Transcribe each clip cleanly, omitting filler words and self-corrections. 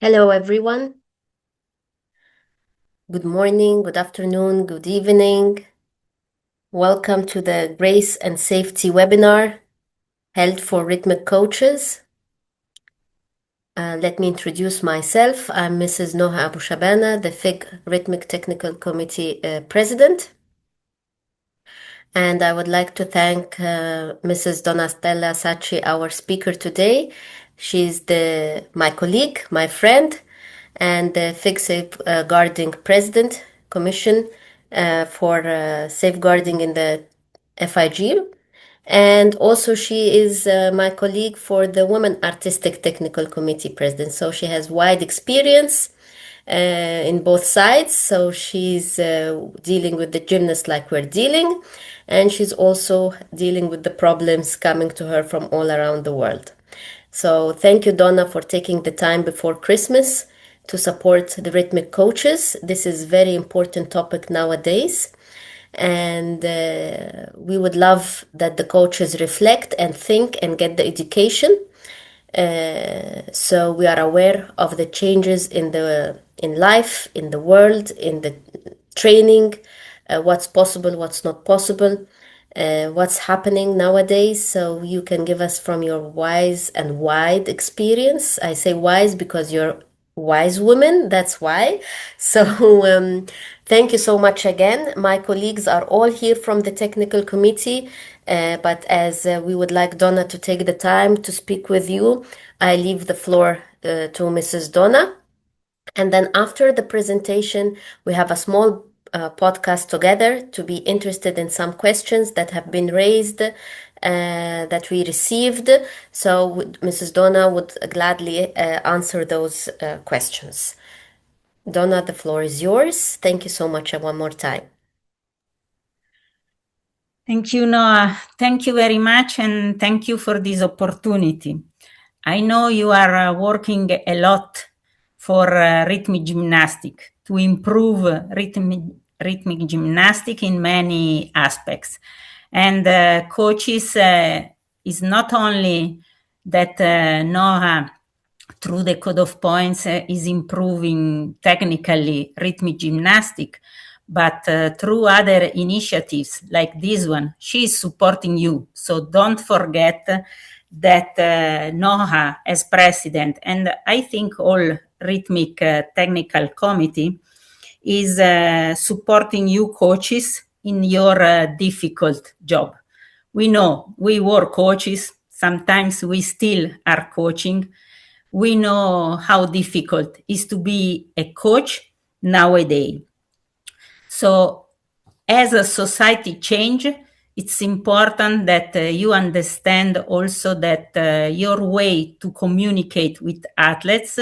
Hello, everyone. Good morning, good afternoon, good evening. Welcome to the Grace and Safety webinar held for rhythmic coaches. Let me introduce myself. I'm Mrs. Noha Abu Shabana, the FIG Rhythmic Technical Committee President. And I would like to thank Mrs. Donatella Sacchi, our speaker today. She's my colleague, my friend, and the FIG Safeguarding President Commission for safeguarding in the FIG. And also she is my colleague for the Women Artistic Technical Committee President. So she has wide experience in both sides. So she's dealing with the gymnasts like we're dealing, and she's also dealing with the problems coming to her from all around the world. So thank you, Donna, for taking the time before Christmas to support the rhythmic coaches. This is a very important topic nowadays. And we would love that the coaches reflect and think and get the education. So we are aware of the changes in life, in the world, in the training, what's possible, what's not possible, what's happening nowadays. So you can give us from your wise and wide experience. I say wise because you're wise woman, that's why. So thank you so much again. My colleagues are all here from the technical committee, but as we would like Donna to take the time to speak with you, I leave the floor to Mrs. Donna. And then after the presentation, we have a small podcast together to be interested in some questions that have been raised that we received. So Mrs. Donna would gladly answer those questions. Donna, the floor is yours. Thank you so much one more time. Thank you, Noah. Thank you very much, and thank you for this opportunity. I know you are working a lot for rhythmic gymnastic to improve rhythmic gymnastic in many aspects. And coaches is not only that Noah, through the code of points, is improving technically rhythmic gymnastic, but through other initiatives like this one, she is supporting you. So don't forget that Noha as president, and I think all rhythmic technical committee is supporting you coaches in your difficult job. We know we were coaches. Sometimes we still are coaching. We know how difficult it is to be a coach nowadays. So as a society change, it's important that you understand also that your way to communicate with athletes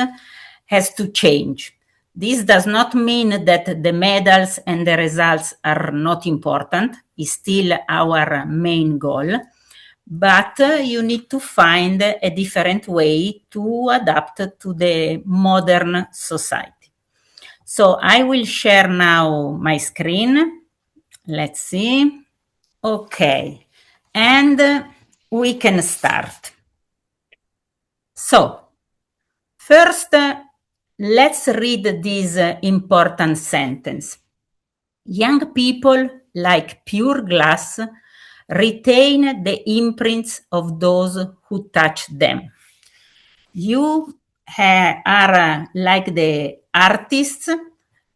has to change. This does not mean that the medals and the results are not important. It's still our main goal. But you need to find a different way to adapt to the modern society. So I will share now my screen. Let's see. Okay. And we can start. So first, let's read this important sentence. Young people, like pure glass, retain the imprints of those who touch them. You are like the artists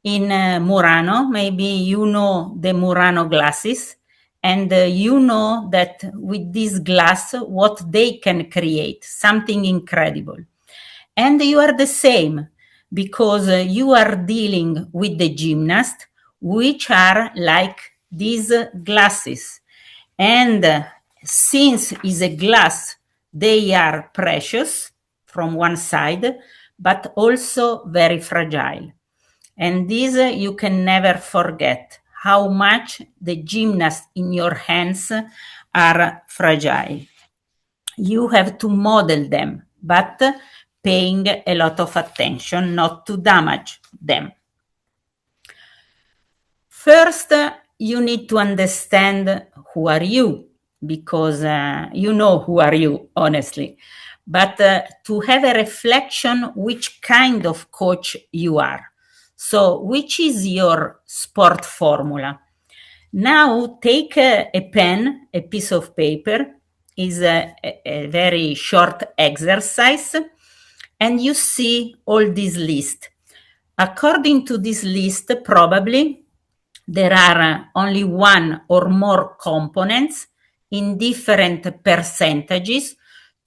in Murano. Maybe you know the Murano glasses, and you know that with this glass, what they can create, something incredible. And you are the same because you are dealing with the gymnast, which are like these glasses. And since is a glass, they are precious from one side, but also very fragile. And this you can never forget how much the gymnasts in your hands are fragile. You have to model them, but paying a lot of attention not to damage them. First, you need to understand who are you, because you know who are you, honestly. but to have a reflection which kind of coach you are. So, which is your sport formula? Now, take a pen, a piece of paper, is a very short exercise, and you see all this list. According to this list, probably there are only one or more components in different percentages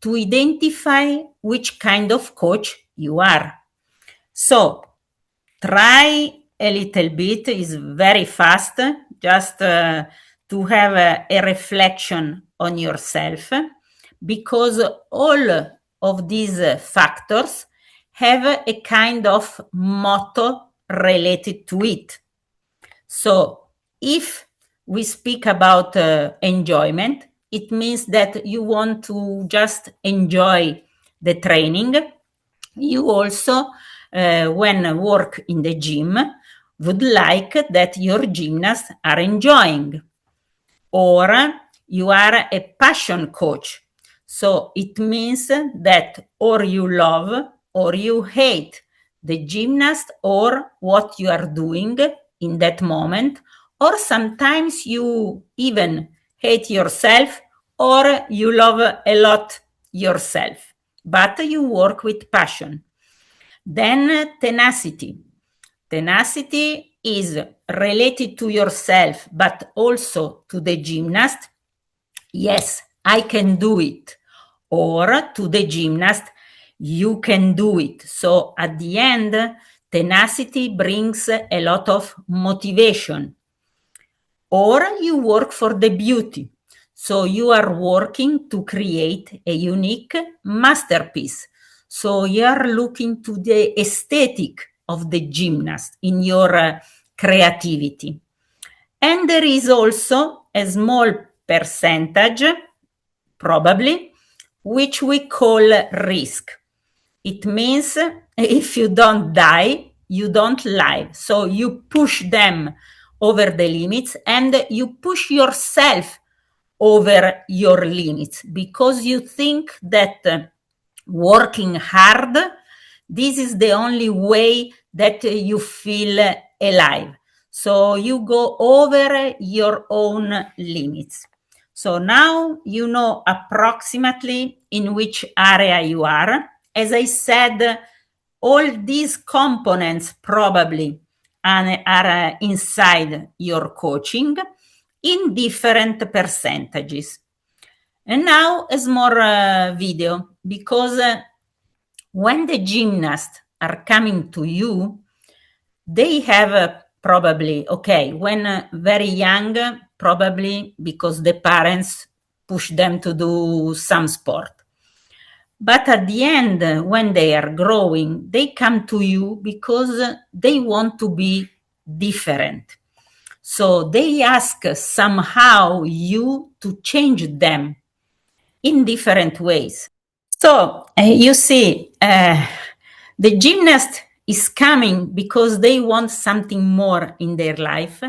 to identify which kind of coach you are. So try a little bit, is very fast, just to have a reflection on yourself, because all of these factors have a kind of motto related to it. So if we speak about enjoyment, it means that you want to just enjoy the training. You also, when work in the gym, would like that your gymnasts are enjoying. Or you are a passion coach. So it means that or you love or you hate the gymnast or what you are doing in that moment, or sometimes you even hate yourself or you love a lot yourself, but you work with passion. Then tenacity. Tenacity is related to yourself, but also to the gymnast. Yes, I can do it. Or to the gymnast, you can do it. So at the end, tenacity brings a lot of motivation. Or you work for the beauty. So you are working to create a unique masterpiece. So you are looking to the aesthetic of the gymnast in your creativity. And there is also a small percentage, probably, which we call risk. It means if you don't die, you don't live. So you push them over the limits and you push yourself over your limits because you think that working hard, this is the only way that you feel alive. So you go over your own limits. So now you know approximately in which area you are. As I said, all these components probably are inside your coaching in different percentages. And now a small video, because when the gymnasts are coming to you, they have probably, okay, when very young, probably because the parents push them to do some sport. But at the end, when they are growing, they come to you because they want to be different. So they ask somehow you to change them in different ways. So you see, the gymnast is coming because they want something more in their life.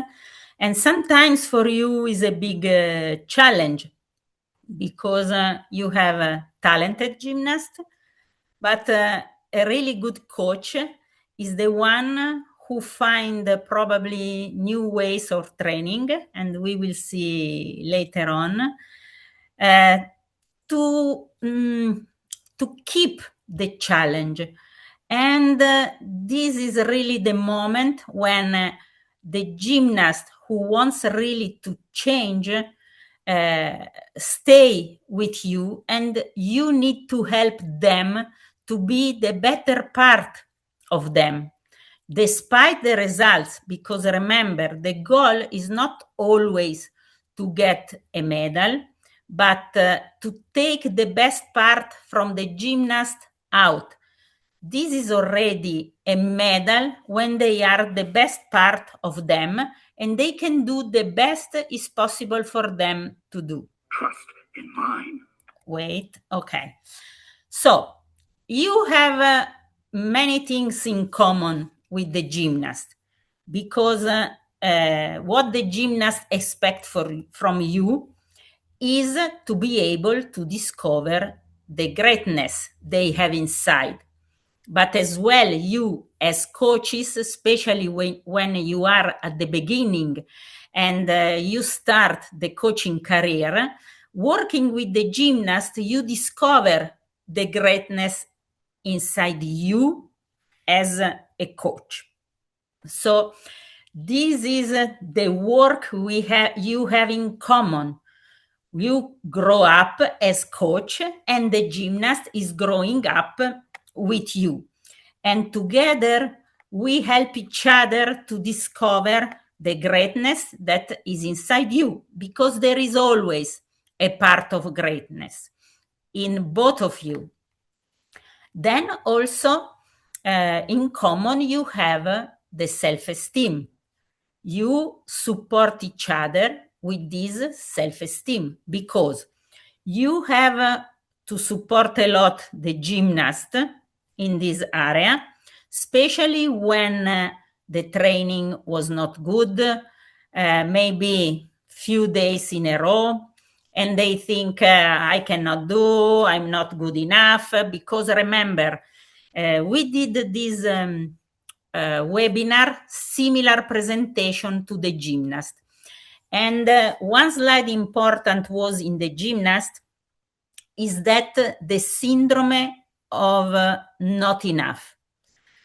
And sometimes for you is a big challenge because you have a talented gymnast, but a really good coach is the one who find probably new ways of training, and we will see later on, uh, to keep the challenge. And this is really the moment when the gymnast who wants really to change stay with you, and you need to help them to be the better part of them despite the results, because remember, the goal is not always to get a medal, but to take the best part from the gymnast out. This is already a medal when they are the best part of them and they can do the best is possible for them to do. Trust in mine. Wait, okay. So you have many things in common with the gymnast, because what the gymnast expect from you is to be able to discover the greatness they have inside, but as well you as coaches, especially when you are at the beginning and you start the coaching career, working with the gymnast, you discover the greatness inside you as a coach. So this is the work you have in common. You grow up as coach and the gymnast is growing up with you, and together we help each other to discover the greatness that is inside you, because there is always a part of greatness in both of you. Then also in common you have the self-esteem. You support each other with this self-esteem, because you have to support a lot the gymnast in this area, especially when the training was not good, maybe few days in a row, and they think I cannot do, I'm not good enough. Because remember, we did this webinar, similar presentation to the gymnast. And one slide important was in the gymnast is that the syndrome of not enough.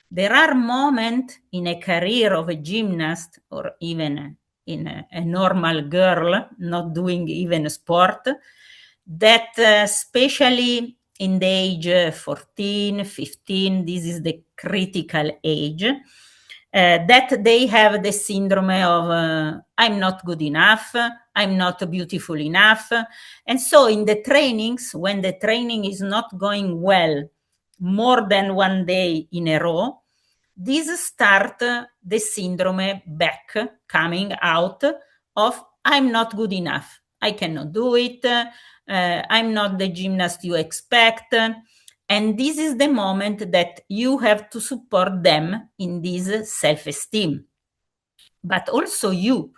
There are moments in a career of a gymnast, or even in a normal girl not doing even sport, that especially in the age 14, 15, this is the critical age, that they have the syndrome of I'm not good enough, I'm not beautiful enough. And so in the trainings, when the training is not going well more than one day in a row, this start the syndrome back coming out of I'm not good enough, I cannot do it, I'm not the gymnast you expect. And this is the moment that you have to support them in this self-esteem. But also you,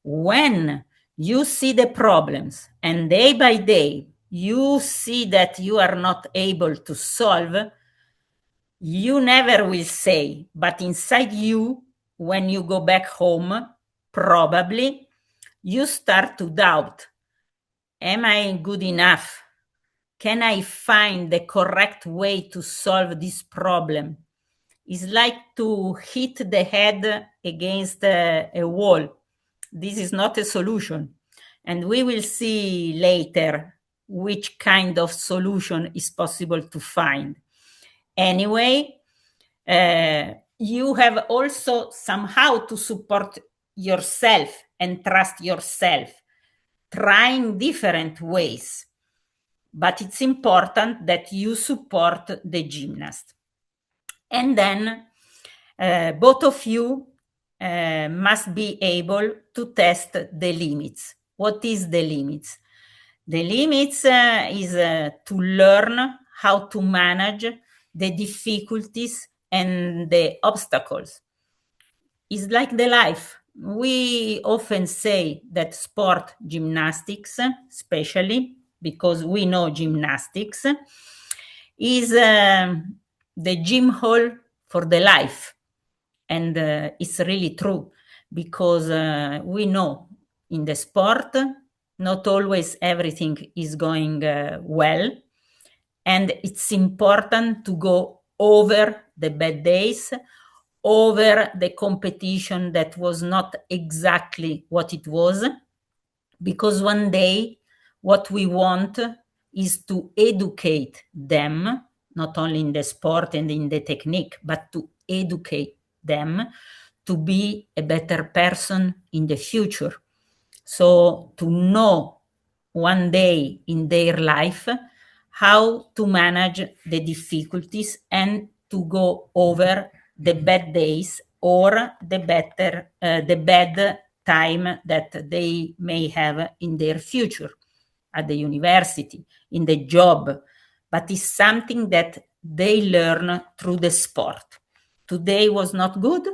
when you see the problems and day by day you see that you are not able to solve, you never will say, but inside you, when you go back home, probably you start to doubt, am I good enough? Can I find the correct way to solve this problem? It's like to hit the head against a wall. This is not a solution. And we will see later which kind of solution is possible to find. Anyway, you have also somehow to support yourself and trust yourself, trying different ways. But it's important that you support the gymnast. And then both of you must be able to test the limits. What is the limits? The limits is to learn how to manage the difficulties and the obstacles. It's like the life. We often say that sport, gymnastics, especially because we know gymnastics, is the gym hall for the life. And it's really true, because we know in the sport, not always everything is going well. And it's important to go over the bad days, over the competition that was not exactly what it was, because one day what we want is to educate them, not only in the sport and in the technique, but to educate them to be a better person in the future. So to know one day in their life how to manage the difficulties and to go over the bad days or the bad time that they may have in their future at the university, in the job. But it's something that they learn through the sport. Today was not good,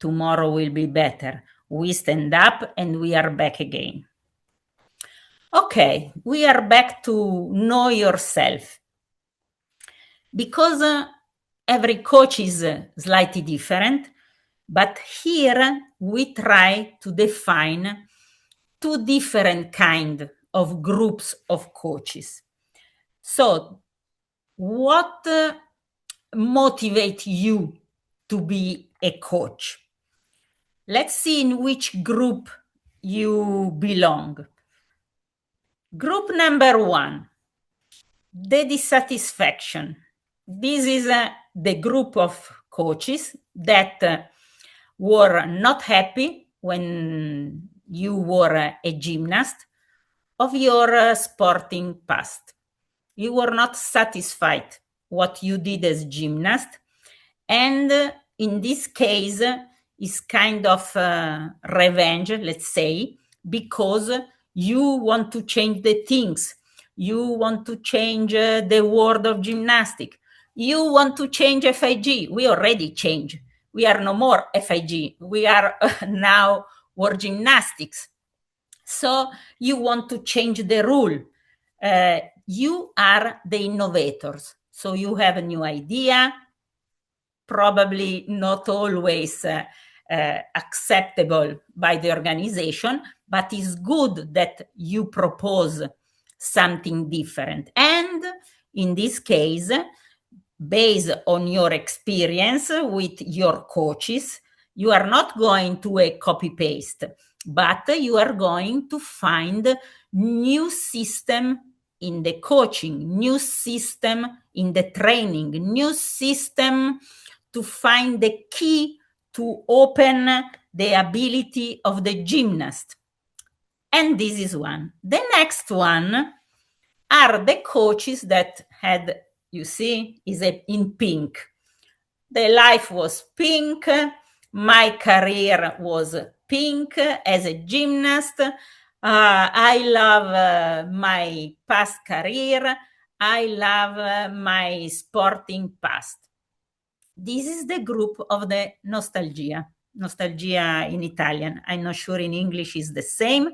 tomorrow will be better. We stand up and we are back again. Okay, we are back to know yourself. because every coach is slightly different, but here we try to define two different kind of groups of coaches. So what motivates you to be a coach? Let's see in which group you belong. Group number one, the dissatisfaction. This is the group of coaches that were not happy when you were a gymnast of your sporting past. You were not satisfied what you did as gymnast, and in this case is kind of revenge, let's say, because you want to change the things. You want to change the world of gymnastics. You want to change FIG. We already changed. We are no more FIG. We are now World Gymnastics. So you want to change the rule. You are the innovators. So you have a new idea, probably not always acceptable by the organization, but it's good that you propose something different. And in this case, based on your experience with your coaches, you are not going to a copy paste, but you are going to find new system in the coaching, new system in the training, new system to find the key to open the ability of the gymnast. And this is one. The next one are the coaches that had, you see, is in pink. The life was pink. My career was pink as a gymnast. I love my past career. I love my sporting past. This is the group of the nostalgia. Nostalgia in Italian. I'm not sure in English is the same,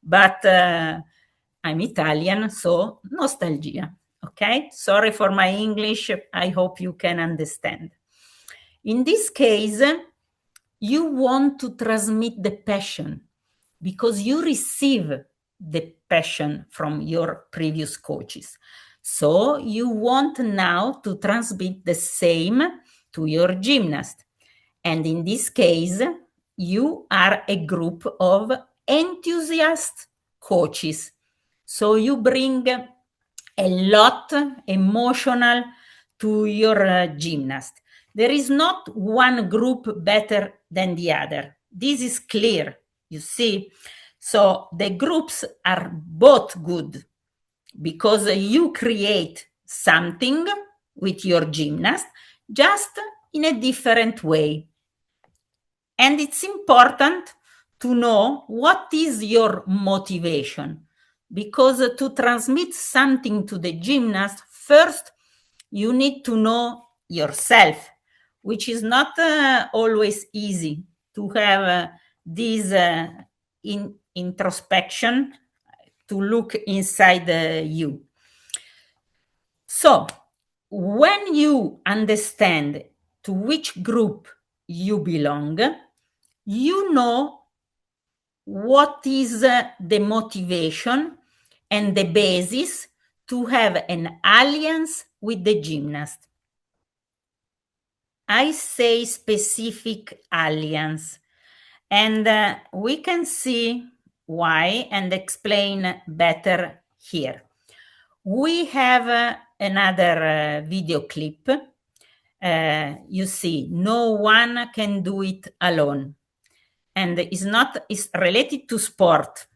but I'm Italian, so nostalgia. Okay, sorry for my English. I hope you can understand. In this case, you want to transmit the passion because you receive the passion from your previous coaches. So you want now to transmit the same to your gymnast. And in this case, you are a group of enthusiast coaches. So you bring a lot emotional to your gymnast. There is not one group better than the other. This is clear, you see. So the groups are both good because you create something with your gymnast just in a different way. And it's important to know what is your motivation, because to transmit something to the gymnast, first you need to know yourself, which is not always easy to have this introspection, to look inside you. So when you understand to which group you belong, you know what is the motivation and the basis to have an alliance with the gymnast. I say specific alliance, and we can see why and explain better here. We have another video clip. You see, no one can do it alone. And it's related to sport.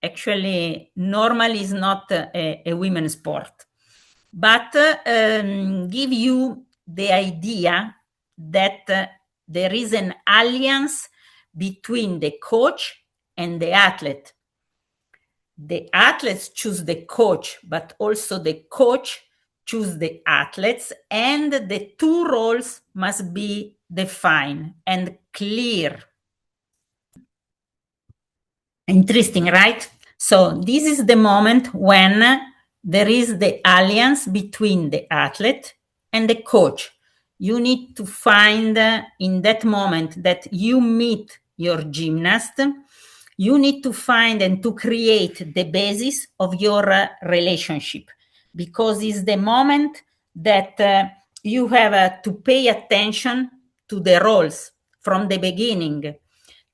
Actually, normally is not a women's sport, but give you the idea that there is an alliance between the coach and the athlete. The athletes choose the coach, but also the coach choose the athletes, and the two roles must be defined and clear. Interesting, right? So this is the moment when there is the alliance between the athlete and the coach. You need to find in that moment that you meet your gymnast, you need to find and to create the basis of your relationship, because it's the moment that you have to pay attention to the roles from the beginning.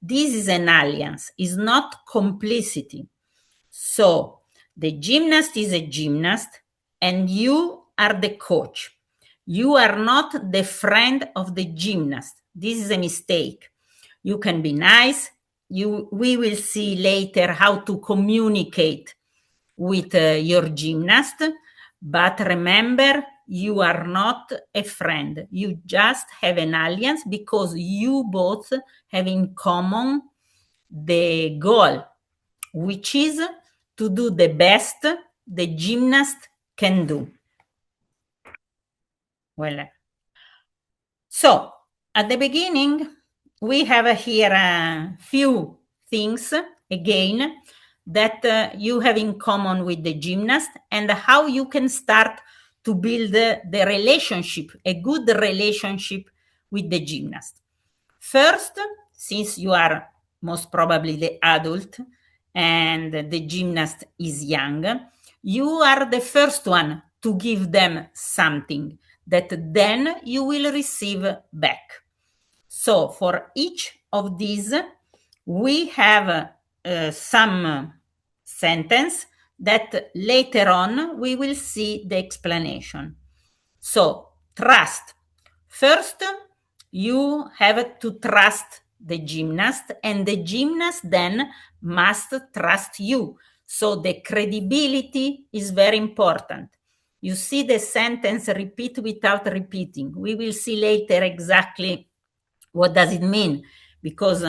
This is an alliance, is not complicity. So the gymnast is a gymnast and you are the coach. You are not the friend of the gymnast. This is a mistake. You can be nice. We will see later how to communicate with your gymnast, but remember, you are not a friend. You just have an alliance because you both have in common the goal, which is to do the best the gymnast can do. Well, so at the beginning, we have here a few things again that you have in common with the gymnast and how you can start to build the relationship, a good relationship with the gymnast. First, since you are most probably the adult and the gymnast is young, you are the first one to give them something that then you will receive back. So for each of these, we have some sentence that later on we will see the explanation. So trust. First, you have to trust the gymnast, and the gymnast then must trust you. So the credibility is very important. You see the sentence repeat without repeating. We will see later exactly what does it mean, because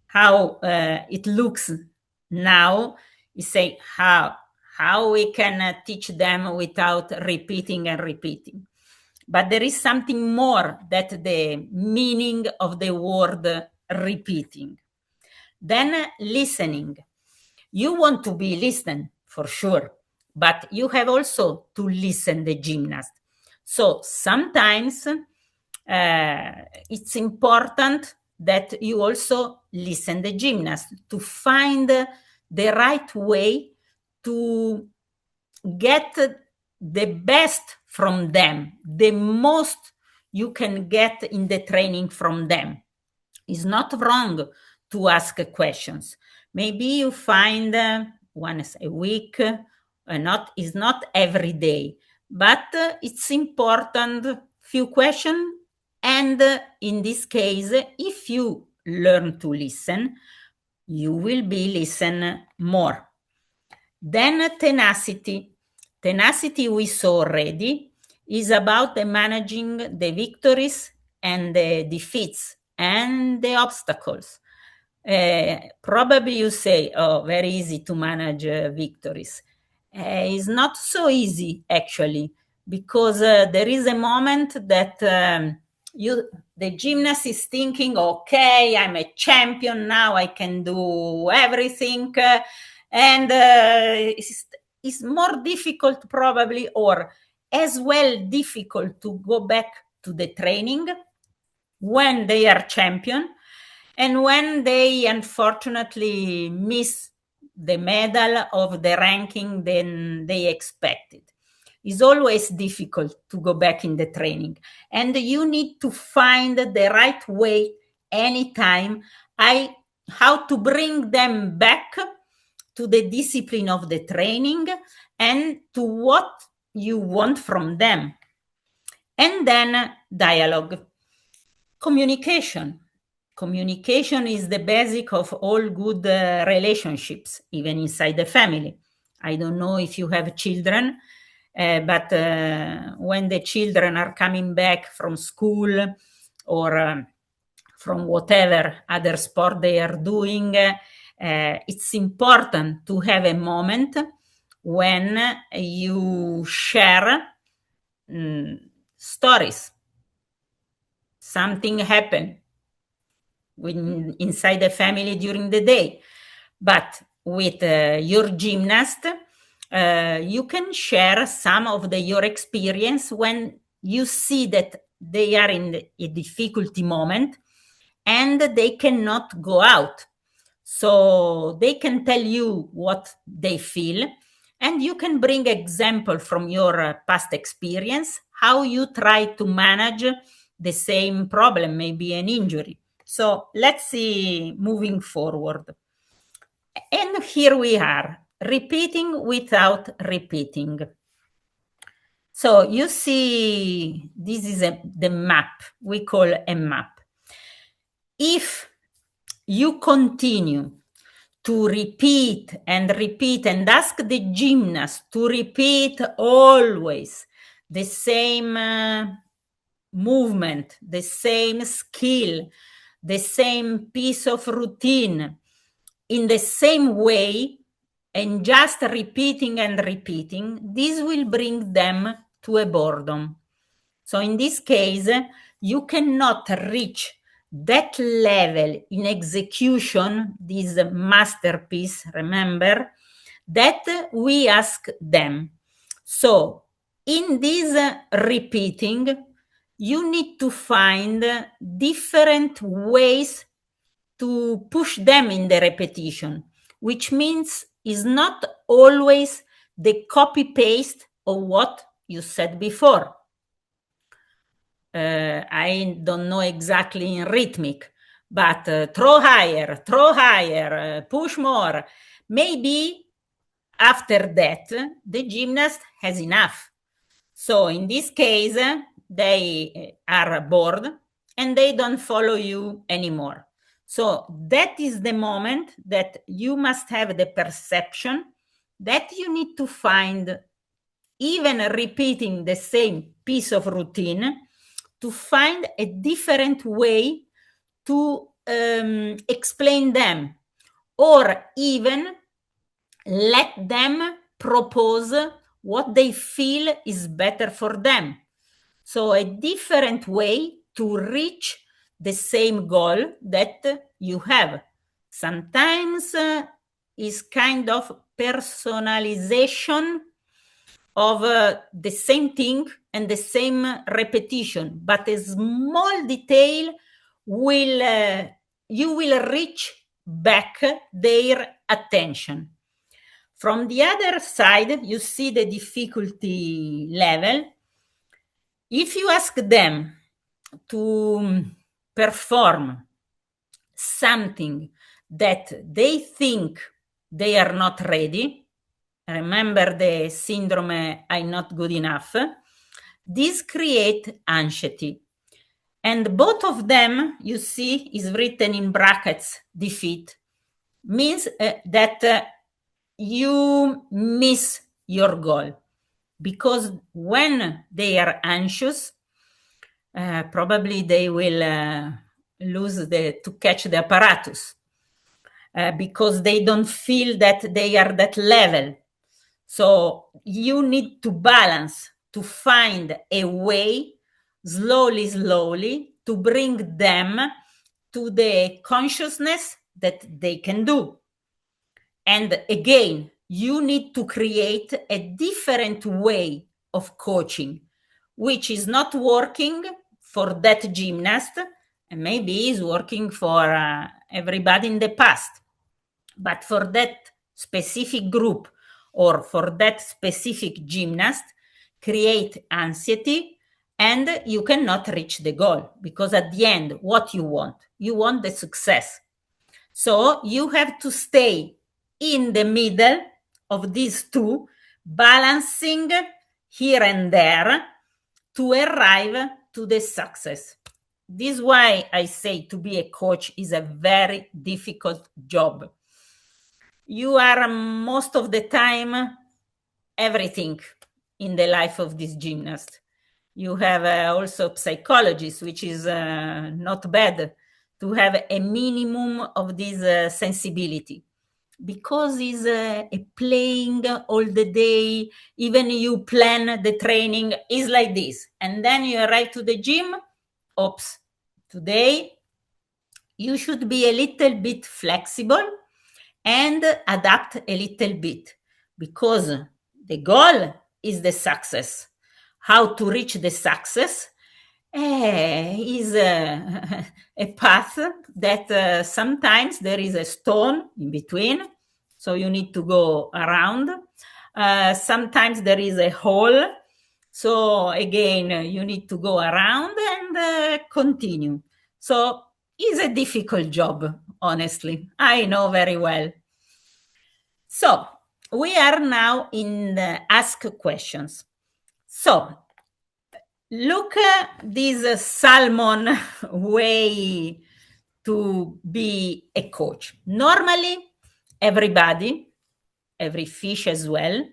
how it looks now, you say how we can teach them without repeating and repeating. But there is something more that the meaning of the word repeating. Then listening. You want to be listened for sure, but you have also to listen the gymnast. So sometimes it's important that you also listen the gymnast to find the right way to get the best from them, the most you can get in the training from them. It's not wrong to ask questions. Maybe you find once a week, not is not every day, but it's important few questions. And in this case, if you learn to listen, you will be listen more. Then tenacity. Tenacity we saw already is about the managing the victories and the defeats and the obstacles. Probably you say, oh, very easy to manage victories. It's not so easy actually, because there is a moment that the gymnast is thinking, okay, I'm a champion now, I can do everything, and it's more difficult probably, or as well difficult to go back to the training when they are champion and when they unfortunately miss the medal of the ranking than they expected. It's always difficult to go back in the training, and you need to find the right way anytime how to bring them back to the discipline of the training and to what you want from them. And then dialogue. Communication. Communication is the basic of all good relationships, even inside the family. I don't know if you have children, but when the children are coming back from school or from whatever other sport they are doing, it's important to have a moment when you share stories. Something happened inside the family during the day. But with your gymnast, you can share some of your experience when you see that they are in a difficulty moment and they cannot go out. So they can tell you what they feel, and you can bring example from your past experience, how you try to manage the same problem, maybe an injury. So let's see moving forward. And here we are, repeating without repeating. So you see, this is the map, we call a map. If you continue to repeat and ask the gymnast to repeat always the same movement, the same skill, the same piece of routine in the same way, and just repeating and repeating, this will bring them to a boredom. So in this case, you cannot reach that level in execution, this masterpiece, remember, that we ask them. So in this repeating, you need to find different ways to push them in the repetition, which means is not always the copy paste of what you said before. I don't know exactly in rhythmic, but throw higher, push more. Maybe after that, the gymnast has enough. So in this case, they are bored and they don't follow you anymore. So that is the moment that you must have the perception that you need to find, even repeating the same piece of routine, to find a different way to explain them, or even let them propose what they feel is better for them. So a different way to reach the same goal that you have. Sometimes is kind of personalization of the same thing and the same repetition, but a small detail will you will reach back their attention. From the other side, you see the difficulty level. If you ask them to perform something that they think they are not ready, remember the syndrome I'm not good enough, this creates anxiety. And both of them, you see, is written in brackets, defeat, means that you miss your goal. Because when they are anxious, probably they will lose to catch the apparatus because they don't feel that they are that level. So you need to balance, to find a way, slowly, to bring them to the consciousness that they can do. And again, you need to create a different way of coaching, which is not working for that gymnast, and maybe is working for everybody in the past. But for that specific group or for that specific gymnast, create anxiety, and you cannot reach the goal, because at the end, what you want the success. So you have to stay in the middle of these two, balancing here and there to arrive to the success. This is why I say to be a coach is a very difficult job. You are most of the time everything in the life of this gymnast. You have also psychologists, which is not bad to have a minimum of this sensibility, because it's a playing all the day. Even you plan the training is like this, and then you arrive to the gym. Oops, today you should be a little bit flexible and adapt a little bit, because the goal is the success. how to reach the success is a path that sometimes there is a stone in between, so you need to go around. Sometimes there is a hole, so again, you need to go around and continue. So it's a difficult job, honestly. I know very well. So we are now in the ask questions. So look at this salmon way to be a coach. Normally, everybody, every fish as well,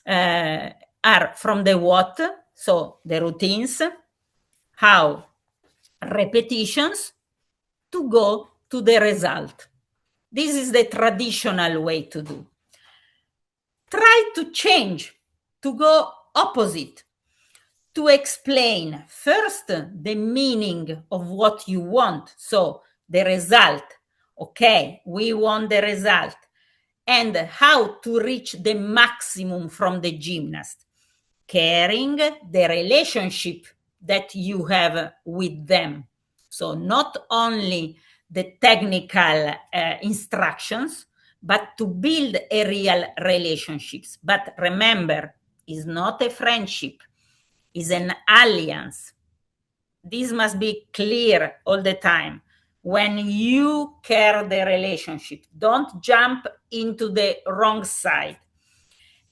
are from the what, so the routines, how repetitions to go to the result. This is the traditional way to do. Try to change, to go opposite, to explain first the meaning of what you want. So the result. Okay, we want the result. And how to reach the maximum from the gymnast. Caring the relationship that you have with them. So not only the technical instructions, but to build a real relationships. But remember, it's not a friendship, it's an alliance. This must be clear all the time. When you care the relationship, don't jump into the wrong side.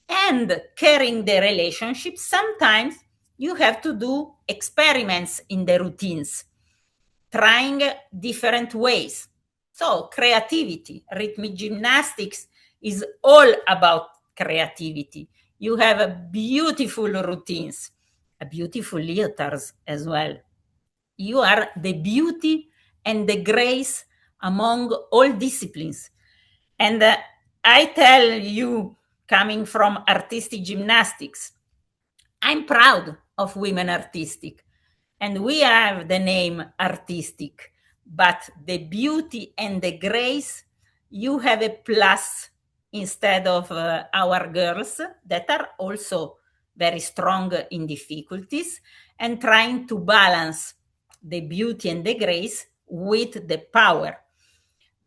And caring the relationship, sometimes you have to do experiments in the routines, trying different ways. So creativity, rhythmic gymnastics is all about creativity. You have a beautiful routines, a beautiful leotards as well. You are the beauty and the grace among all disciplines. And I tell you, coming from artistic gymnastics, I'm proud of women artistic. And we have the name artistic, but the beauty and the grace, you have a plus instead of our girls that are also very strong in difficulties and trying to balance the beauty and the grace with the power.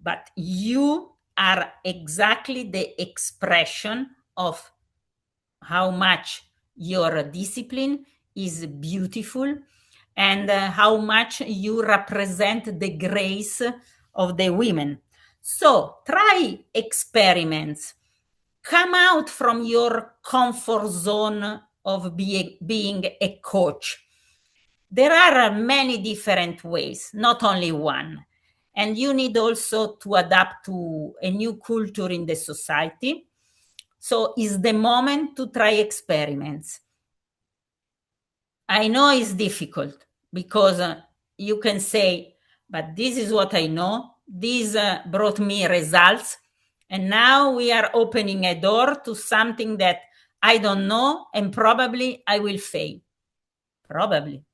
But you are exactly the expression of how much your discipline is beautiful and how much you represent the grace of the women. So try experiments. Come out from your comfort zone of being a coach. There are many different ways, not only one. And you need also to adapt to a new culture in the society. So it's the moment to try experiments. I know it's difficult because you can say, but this is what I know. This brought me results. And now we are opening a door to something that I don't know and probably I will fail. Probably,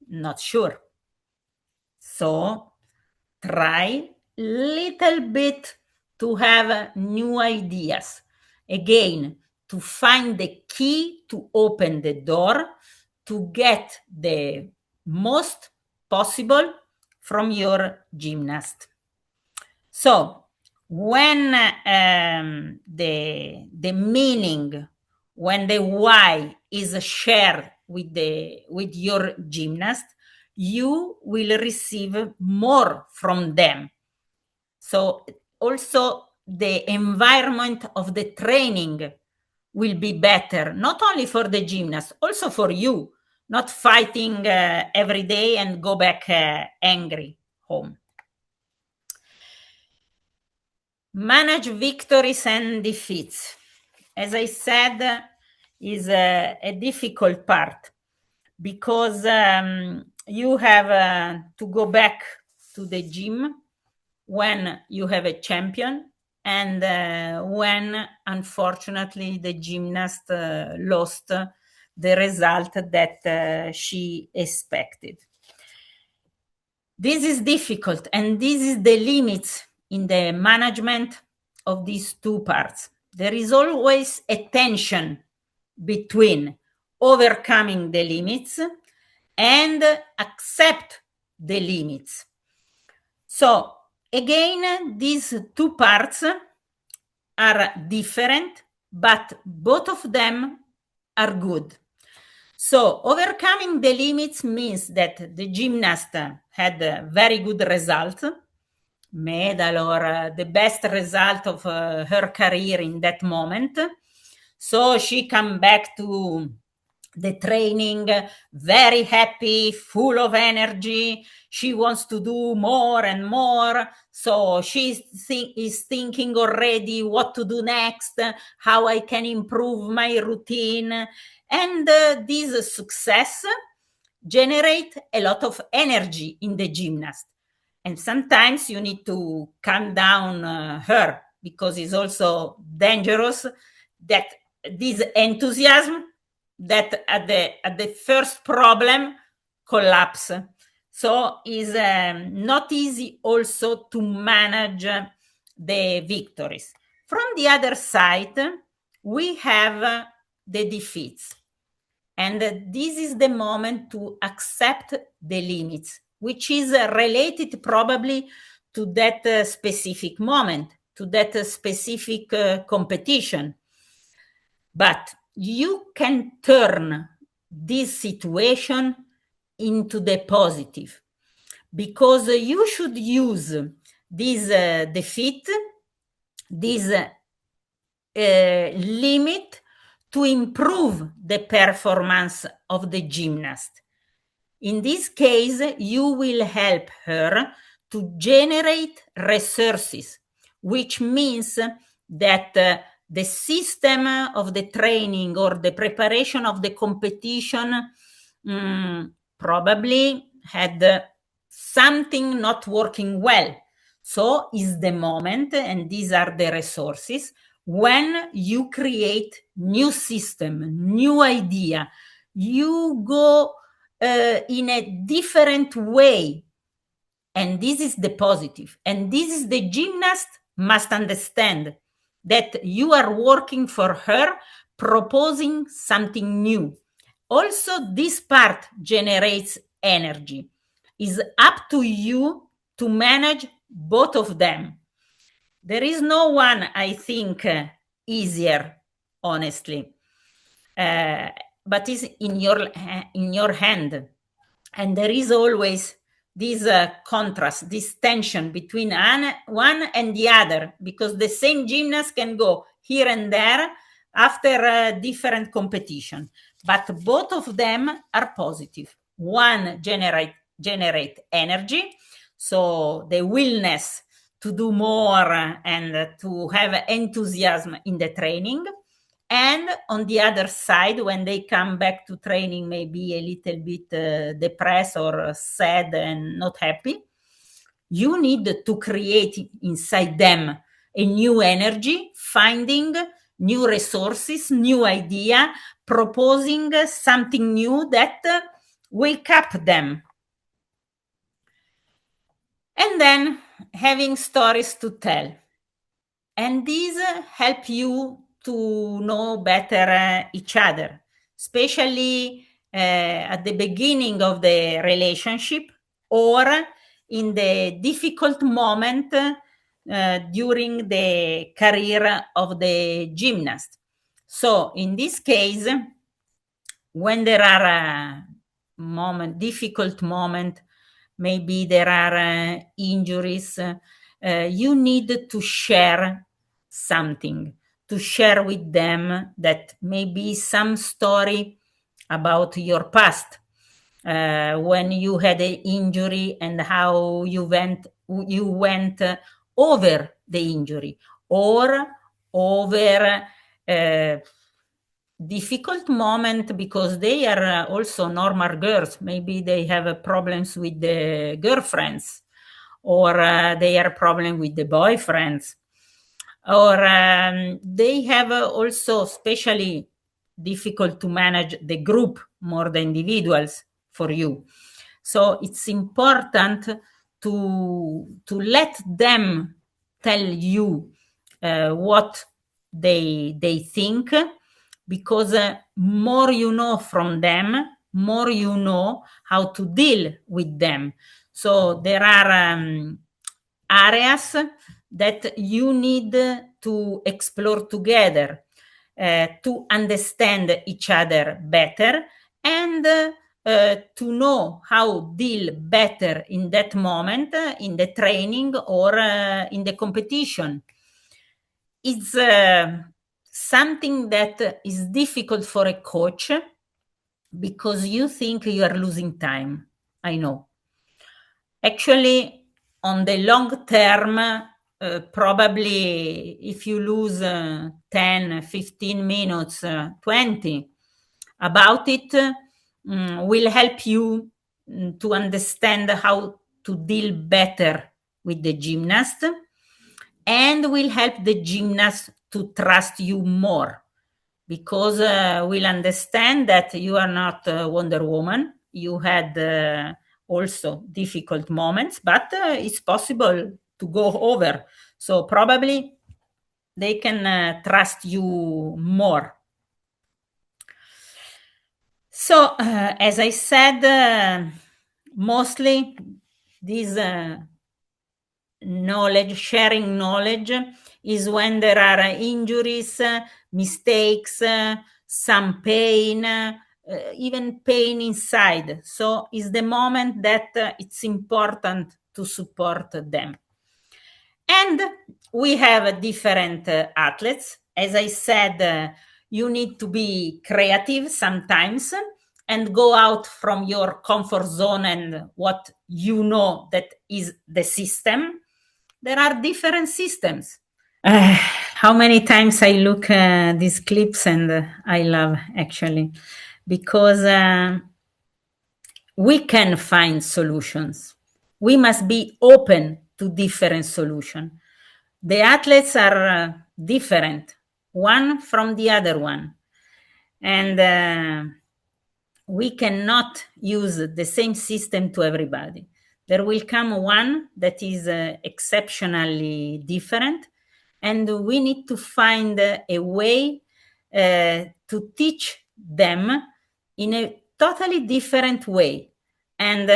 not sure. So try little bit to have new ideas. Again, to find the key to open the door to get the most possible from your gymnast. So when the meaning, when the why is shared with your gymnast, you will receive more from them. So also the environment of the training will be better, not only for the gymnast, also for you, not fighting every day and go back angry home. Manage victories and defeats. As I said, is a difficult part because you have to go back to the gym when you have a champion and when unfortunately the gymnast lost the result that she expected. This is difficult, and this is the limits in the management of these two parts. There is always a tension between overcoming the limits, and accept the limits. So again, these two parts are different, but both of them are good. So overcoming the limits means that the gymnast had a very good result, medal or the best result of her career in that moment. So she come back to the training very happy, full of energy. She wants to do more and more. So she is thinking already what to do next, how I can improve my routine. And this success generate a lot of energy in the gymnast. And sometimes you need to calm down her, because it's also dangerous that this enthusiasm that at the first problem collapse. So is not easy also to manage the victories. From the other side, we have the defeats. And this is the moment to accept the limits, which is related probably to that specific moment, to that specific competition. But you can turn this situation into the positive, because you should use this defeat, this limit, to improve the performance of the gymnast. In this case, you will help her to generate resources, which means that the system of the training or the preparation of the competition probably had something not working well. So is the moment, and these are the resources, when you create new system, new idea, you go in a different way. And this is the positive. And this is the gymnast must understand, that you are working for her, proposing something new. Also, this part generates energy. It's up to you to manage both of them. There is no one, I think, easier, honestly. But it's in your hand. And there is always this contrast, this tension between one and the other, because the same gymnast can go here and there after a different competition, but both of them are positive. One generate energy, so the willingness to do more and to have enthusiasm in the training. And on the other side, when they come back to training, maybe a little bit depressed or sad and not happy, you need to create inside them a new energy, finding new resources, new idea, proposing something new that wake up them. And then having stories to tell. And these help you to know better each other, especially at the beginning of the relationship, or in the difficult moment during the career of the gymnast. So in this case, when there are difficult moment, maybe there are injuries, you need to share something, to share with them that maybe some story about your past, when you had an injury and how you went over the injury, or over difficult moment, because they are also normal girls. Maybe they have problems with the girlfriends, or they have problem with the boyfriends, or they have also especially difficult to manage the group more than individuals for you. So it's important to let them tell you what they think, because more you know from them, more you know how to deal with them. So there are areas that you need to explore together to understand each other better and to know how deal better in that moment in the training or in the competition. It's something that is difficult for a coach because you think you are losing time. I know. Actually, on the long term, probably if you lose 10, 15 minutes, 20 about it, will help you to understand how to deal better with the gymnast and will help the gymnast to trust you more because we'll understand that you are not Wonder Woman. You had also difficult moments, but it's possible to go over. So probably they can trust you more. So, as I said, mostly this knowledge, sharing knowledge, is when there are injuries, mistakes, some pain, even pain inside. So it's the moment that it's important to support them. And we have different athletes. As I said, you need to be creative sometimes and go out from your comfort zone and what you know that is the system. There are different systems. How many times I look these clips and I love actually because we can find solutions. We must be open to different solutions. The athletes are different, one from the other one. And we cannot use the same system to everybody. There will come one that is exceptionally different, and we need to find a way to teach them in a totally different way. And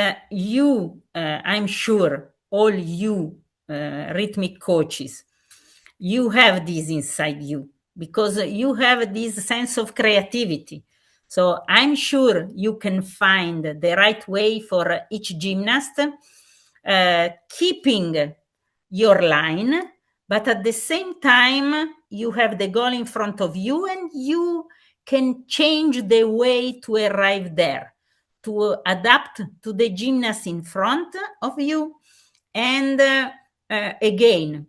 I'm sure, all you rhythmic coaches, you have this inside you because you have this sense of creativity. So I'm sure you can find the right way for each gymnast, keeping your line, but at the same time, you have the goal in front of you and you can change the way to arrive there, to adapt to the gymnast in front of you. And again,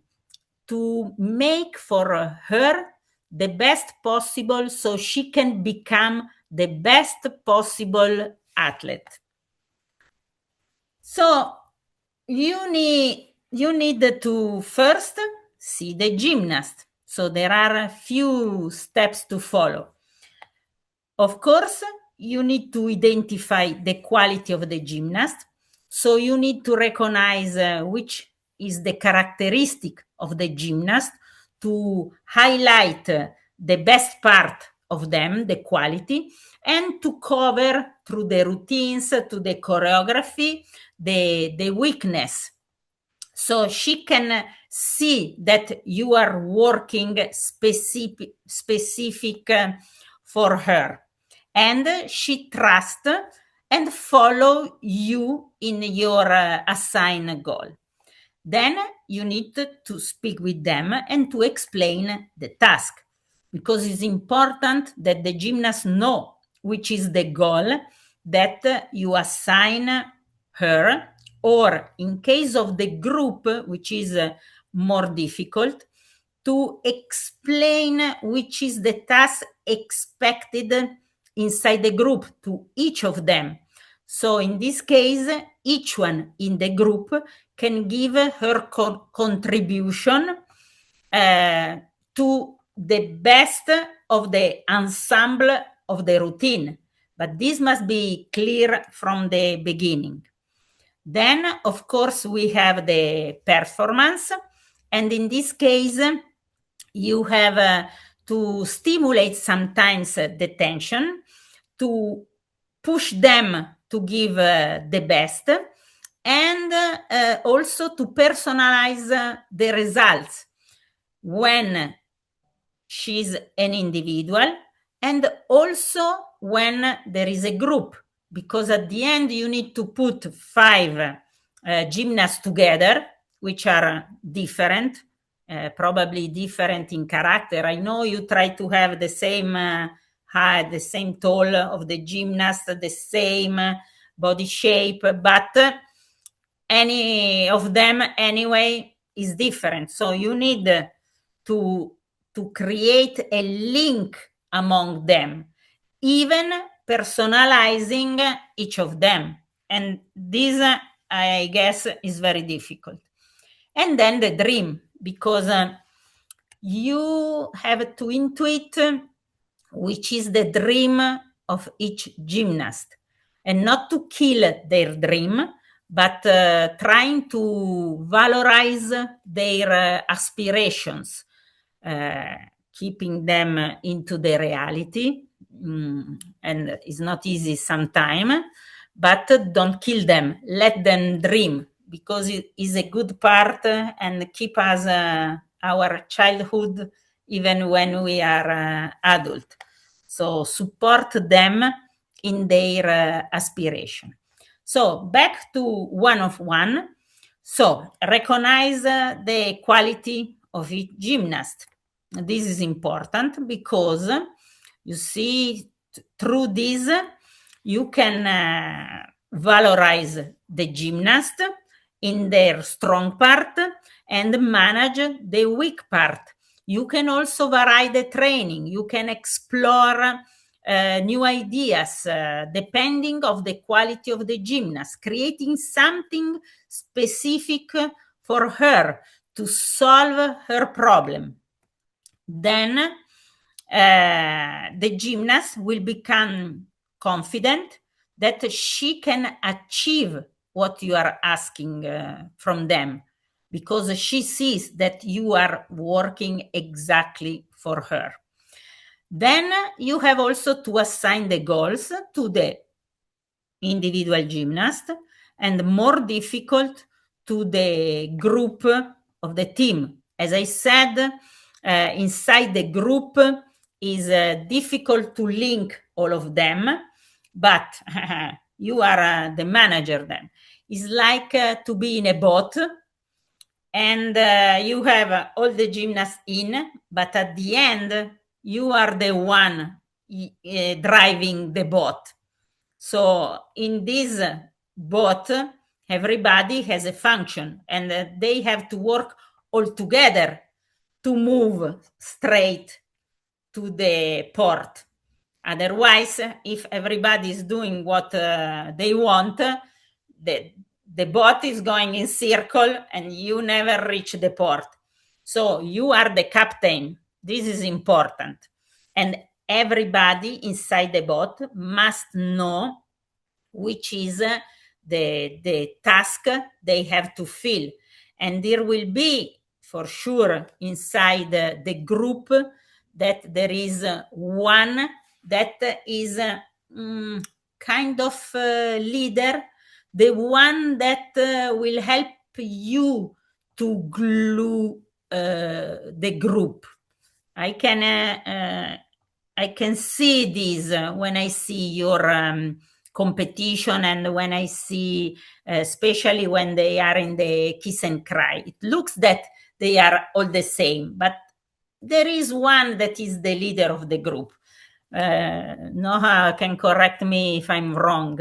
to make for her the best possible so she can become the best possible athlete. So you need to first see the gymnast. So there are a few steps to follow. Of course, you need to identify the quality of the gymnast. So you need to recognize which is the characteristic of the gymnast to highlight the best part of them, the quality, and to cover through the routines, to the choreography, the weakness. So she can see that you are working specific for her, and she trusts and follow you in your assigned goal. Then you need to speak with them and to explain the task, because it's important that the gymnast know which is the goal that you assign her, or in case of the group, which is more difficult, to explain which is the task expected inside the group to each of them. So in this case, each one in the group can give her contribution to the best of the ensemble of the routine. But this must be clear from the beginning. Then, of course, we have the performance. And in this case, you have to stimulate sometimes the tension, to push them to give the best, and also to personalize the results when she's an individual, and also when there is a group, because at the end you need to put five gymnasts together, which are different, probably different in character. I know you try to have the same height, the same tall of the gymnast, the same body shape, but any of them anyway is different. So you need to create a link among them, even personalizing each of them. And this, I guess, is very difficult. And then the dream, because you have to intuit which is the dream of each gymnast, and not to kill their dream, but trying to valorize their aspirations, uh, keeping them into the reality. And it's not easy sometimes, but don't kill them. Let them dream, because it is a good part and keep us our childhood even when we are adult. So support them in their aspiration. So back to one of one. So recognize the quality of each gymnast. This is important because you see through this you can valorize the gymnast in their strong part and manage the weak part. You can also vary the training. You can explore new ideas depending of the quality of the gymnast, creating something specific for her to solve her problem. Then the gymnast will become confident that she can achieve what you are asking from them, because she sees that you are working exactly for her. Then you have also to assign the goals to the individual gymnast, and more difficult to the group of the team. As I said, inside the group is difficult to link all of them, but you are the manager then. It's like to be in a boat, and you have all the gymnasts in, but at the end you are the one driving the boat. So in this boat, everybody has a function, and they have to work all together to move straight to the port. Otherwise, if everybody is doing what they want, the boat is going in circle and you never reach the port. So you are the captain. This is important. And everybody inside the boat must know which is the task they have to fill. And there will be, for sure, inside the group, that there is one that is kind of leader, the one that will help you to glue the group. I can see this when I see your competition, and when I see, especially when they are in the kiss and cry, it looks that they are all the same, but there is one that is the leader of the group. Noah can correct me if I'm wrong.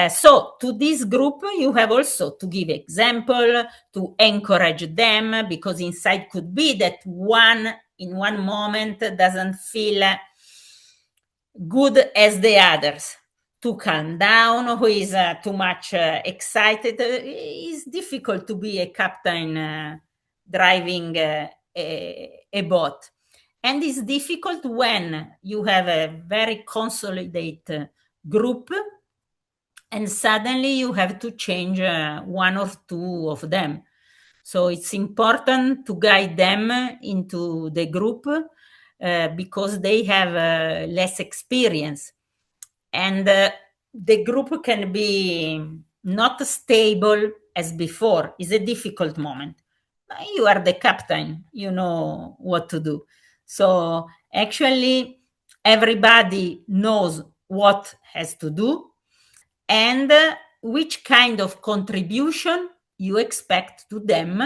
So to this group, you have also to give example, to encourage them, because inside could be that one in one moment doesn't feel good as the others. To calm down, who is too much excited. It's difficult to be a captain driving a boat. And it's difficult when you have a very consolidated group and suddenly you have to change one or two of them. So it's important to guide them into the group, because they have less experience. And the group can be not stable as before. It's a difficult moment. You are the captain, you know what to do. So actually, everybody knows what has to do and which kind of contribution you expect to them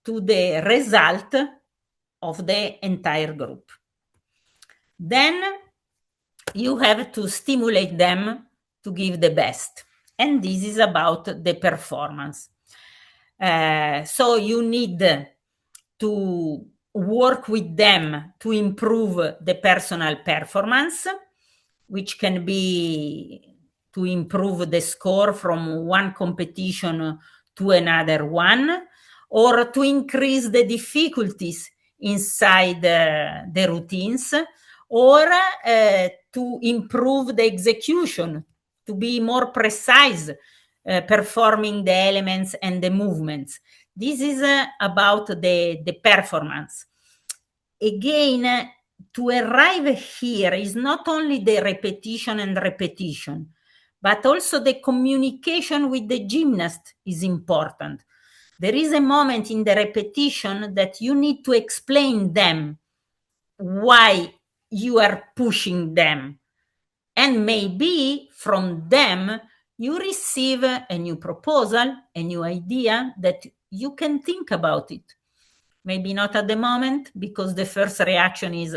to the result of the entire group. Then you have to stimulate them to give the best. And this is about the performance. So you need to work with them to improve the personal performance, which can be to improve the score from one competition to another one, or to increase the difficulties inside the routines, or to improve the execution, to be more precise, performing the elements and the movements. This is about the performance. Again, to arrive here is not only the repetition and repetition, but also the communication with the gymnast is important. There is a moment in the repetition that you need to explain them why you are pushing them. And maybe from them, you receive a new proposal, a new idea that you can think about it. Maybe not at the moment, because the first reaction is,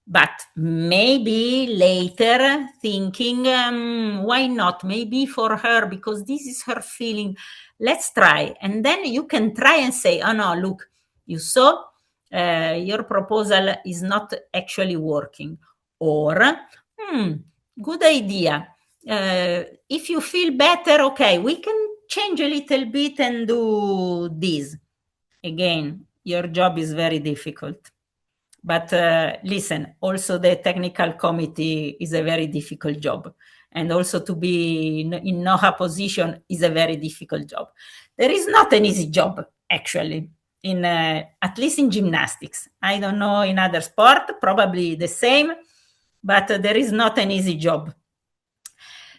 but maybe later thinking, why not? Maybe for her, because this is her feeling. Let's try. And then you can try and say, oh no, look, you saw your proposal is not actually working. Or, good idea. If you feel better, okay, we can change a little bit and do this. Again, your job is very difficult. But listen, also the technical committee is a very difficult job. And also to be in NOHA position is a very difficult job. There is not an easy job, actually, in at least in gymnastics. I don't know in other sport, probably the same, but there is not an easy job.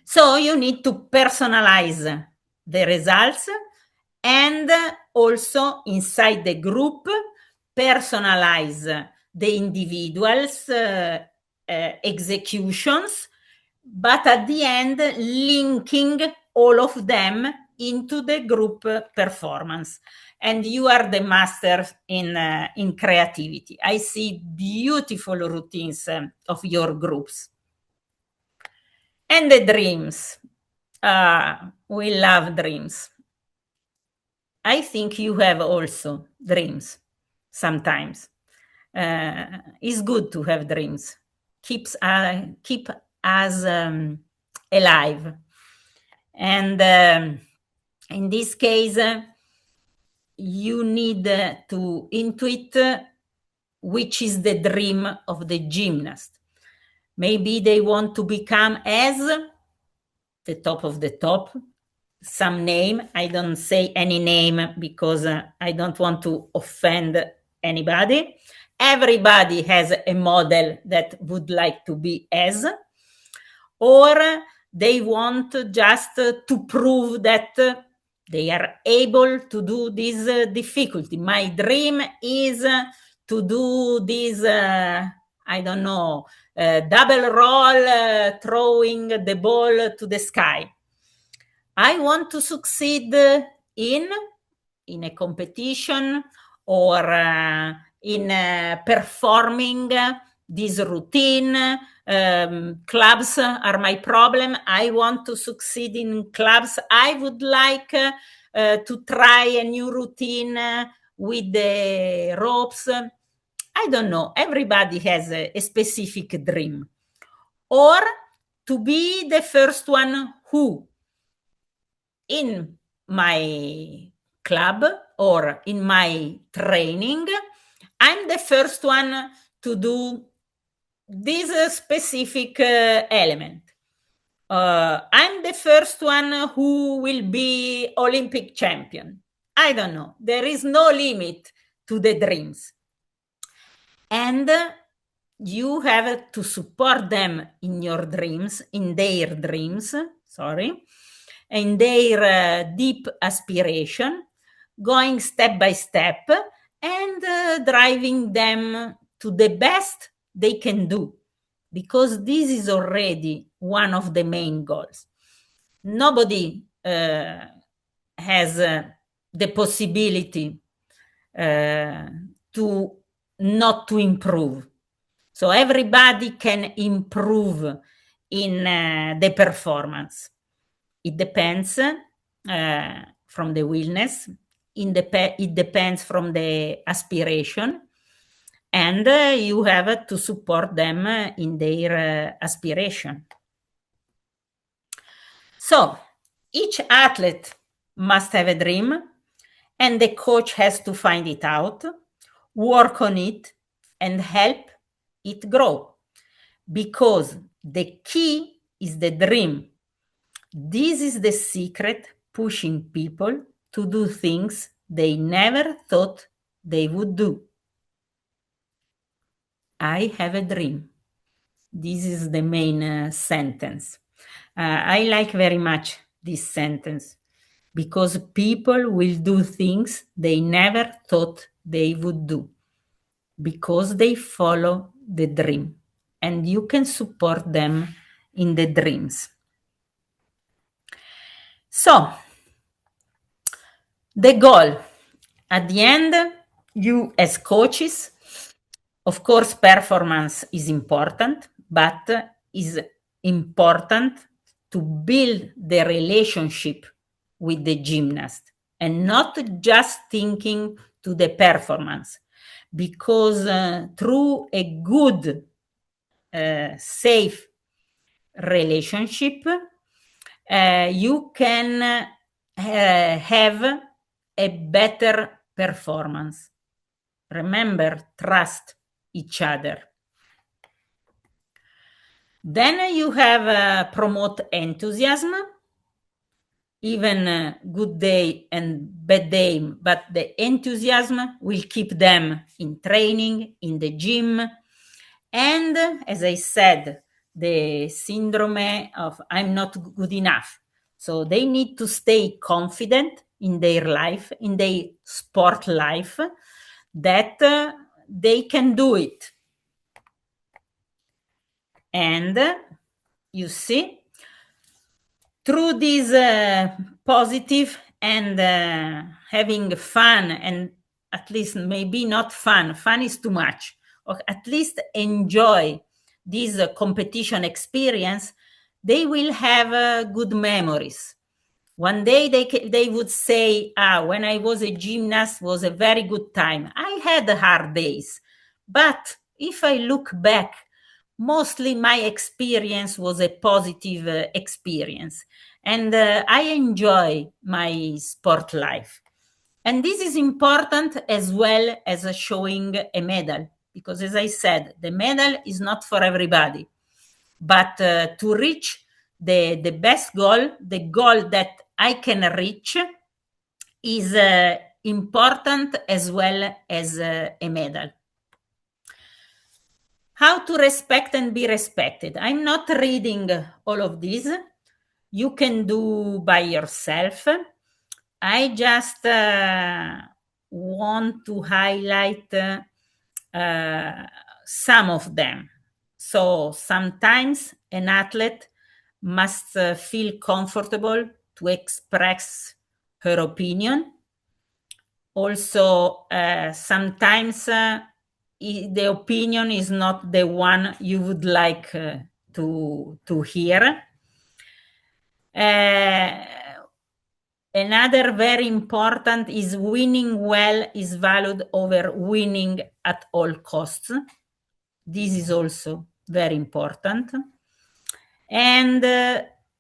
So you need to personalize the results, and also inside the group, personalize the individuals' executions, but at the end, linking all of them into the group performance. And you are the master in creativity. I see beautiful routines of your groups. And the dreams. We love dreams. I think you have also dreams sometimes. It's good to have dreams. Keep us alive. And in this case, you need to intuit which is the dream of the gymnast. Maybe they want to become as the top of the top, some name. I don't say any name because I don't want to offend anybody. Everybody has a model that would like to be as, or they want just to prove that they are able to do this difficulty. My dream is to do this, I don't know, double roll, throwing the ball to the sky. I want to succeed in a competition, or in performing this routine. Clubs are my problem. I want to succeed in clubs. I would like to try a new routine with the ropes. I don't know. Everybody has a specific dream. Or to be the first one who, in my club or in my training, I'm the first one to do this specific element. I'm the first one who will be Olympic champion. I don't know. There is no limit to the dreams. and you have to support them in your dreams, in their dreams, in their deep aspiration, going step by step and driving them to the best they can do, because this is already one of the main goals. Nobody has the possibility to not to improve. So everybody can improve in the performance. It depends from the willness. It depends from the aspiration, and you have to support them in their aspiration. So each athlete must have a dream, and the coach has to find it out, work on it, and help it grow. Because the key is the dream. This is the secret pushing people to do things they never thought they would do. I have a dream. This is the main sentence. I like very much this sentence, because people will do things they never thought they would do, because they follow the dream, and you can support them in the dreams. So, the goal at the end, you as coaches, of course, performance is important, but is important to build the relationship with the gymnast and not just thinking to the performance, because through a good, safe relationship, you can have a better performance. Remember, trust each other. Then you have promote enthusiasm, even good day and bad day, but the enthusiasm will keep them in training, in the gym. And as I said, the syndrome of I'm not good enough. So they need to stay confident in their life, in their sport life, that they can do it. And you see, through this positive and having fun, and at least maybe not fun is too much, or at least enjoy this competition experience, they will have good memories. One day they would say, when I was a gymnast was a very good time. I had hard days, but if I look back, mostly my experience was a positive experience, and I enjoy my sport life. And this is important as well as showing a medal, because as I said, the medal is not for everybody, but to reach the best goal, the goal that I can reach, is important as well as a medal. How to respect and be respected. I'm not reading all of this. You can do by yourself. I just want to highlight some of them. So sometimes an athlete must feel comfortable to express her opinion. Also, sometimes the opinion is not the one you would like to hear. Another very important is winning well is valued over winning at all costs. This is also very important. And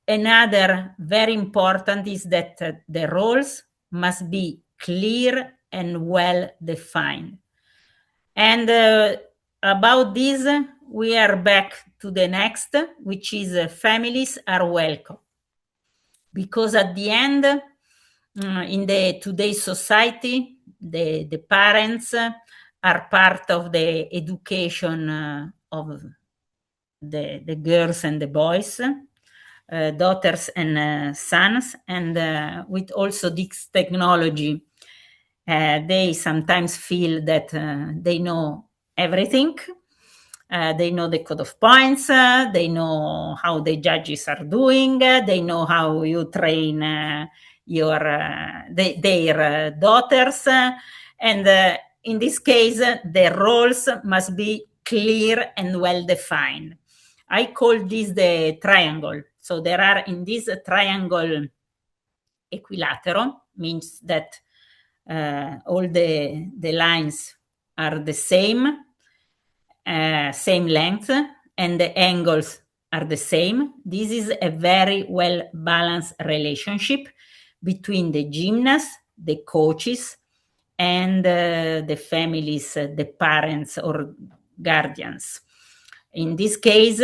another very important is that the roles must be clear and well defined. And about this, we are back to the next, which is families are welcome. Because at the end, in the today's society, the parents are part of the education of the girls and the boys, daughters and sons, and with also this technology, they sometimes feel that they know everything. They know the code of points. They know how the judges are doing. They know how you train their daughters. And in this case, the roles must be clear and well defined. I call this the triangle. So there are in this triangle equilatero, means that all the lines are the same length, and the angles are the same. This is a very well balanced relationship between the gymnasts, the coaches, and the families, the parents or guardians. In this case,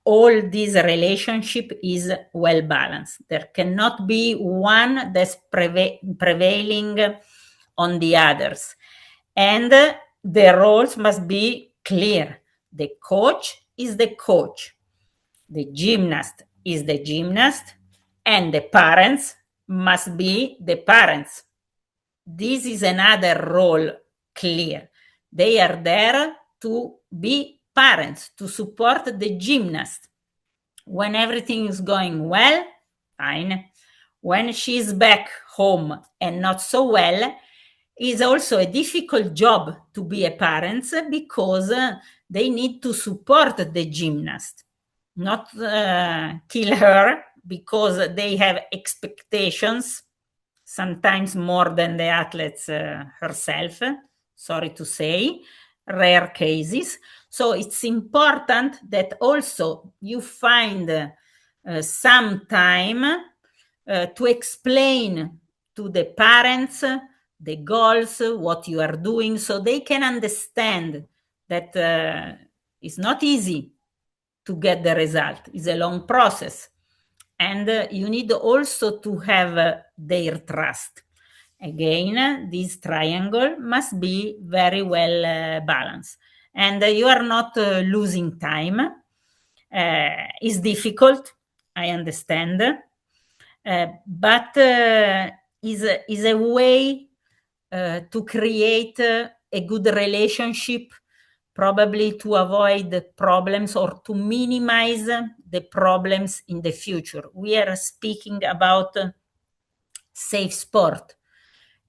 all this relationship is well balanced. There cannot be one that's prevailing on the others. And the roles must be clear. The coach is the coach, the gymnast is the gymnast, and the parents must be the parents. This is another role clear. They are there to be parents, to support the gymnast. When everything is going well, fine. When she's back home and not so well, is also a difficult job to be a parent, because they need to support the gymnast, not kill her, because they have expectations, sometimes more than the athletes herself, sorry to say, rare cases. So it's important that also you find some time to explain to the parents the goals, what you are doing, so they can understand that it's not easy to get the result. It's a long process. And you need also to have their trust. Again, this triangle must be very well balanced. And you are not losing time. It's difficult, I understand. But is a way to create a good relationship, probably to avoid problems or to minimize the problems in the future. We are speaking about safe sport,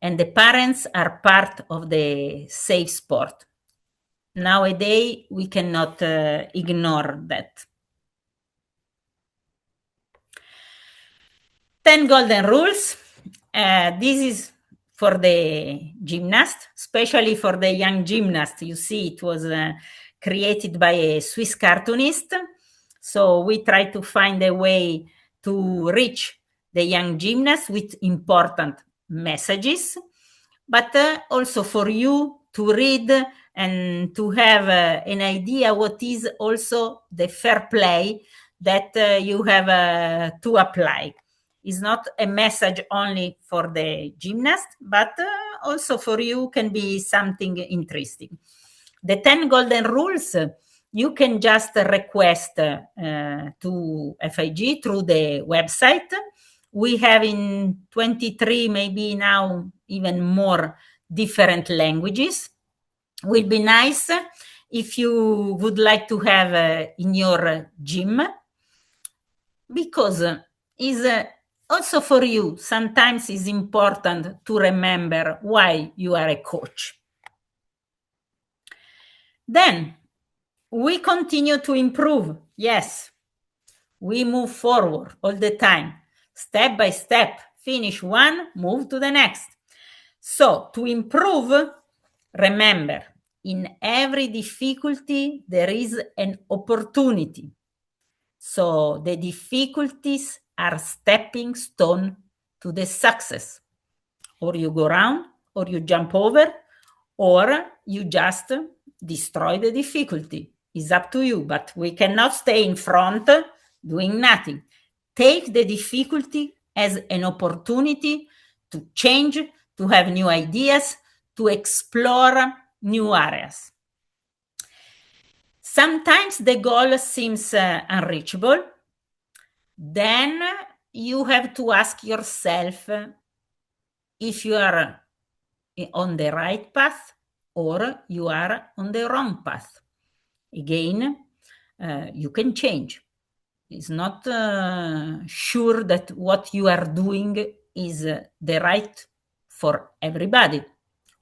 and the parents are part of the safe sport. Nowadays, we cannot ignore that. 10 golden rules. This is for the gymnast, especially for the young gymnast. You see, it was created by a Swiss cartoonist. So we try to find a way to reach the young gymnast with important messages, but also for you to read and to have an idea what is also the fair play that you have to apply. It's not a message only for the gymnast, but also for you can be something interesting. The 10 golden rules, you can just request to FIG through the website. We have in 23, maybe now even more different languages. Will be nice if you would like to have in your gym, because is also for you, sometimes it's important to remember why you are a coach. Then we continue to improve. Yes, we move forward all the time, step by step. Finish one, move to the next. So to improve, remember, in every difficulty, there is an opportunity. So the difficulties are stepping stone to the success. Or you go around, or you jump over, or you just destroy the difficulty. It's up to you, but we cannot stay in front doing nothing. Take the difficulty as an opportunity to change, to have new ideas, to explore new areas. Sometimes the goal seems unreachable. Then you have to ask yourself if you are on the right path or you are on the wrong path. Again, you can change. It's not sure that what you are doing is the right for everybody,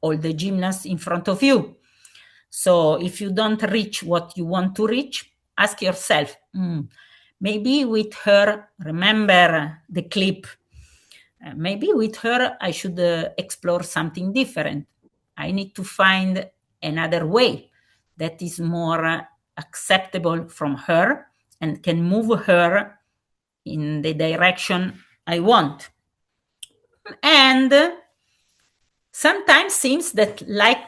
all the gymnasts in front of you. So if you don't reach what you want to reach, ask yourself, maybe with her, remember the clip, maybe with her I should explore something different. I need to find another way that is more acceptable from her and can move her in the direction I want. And sometimes seems that like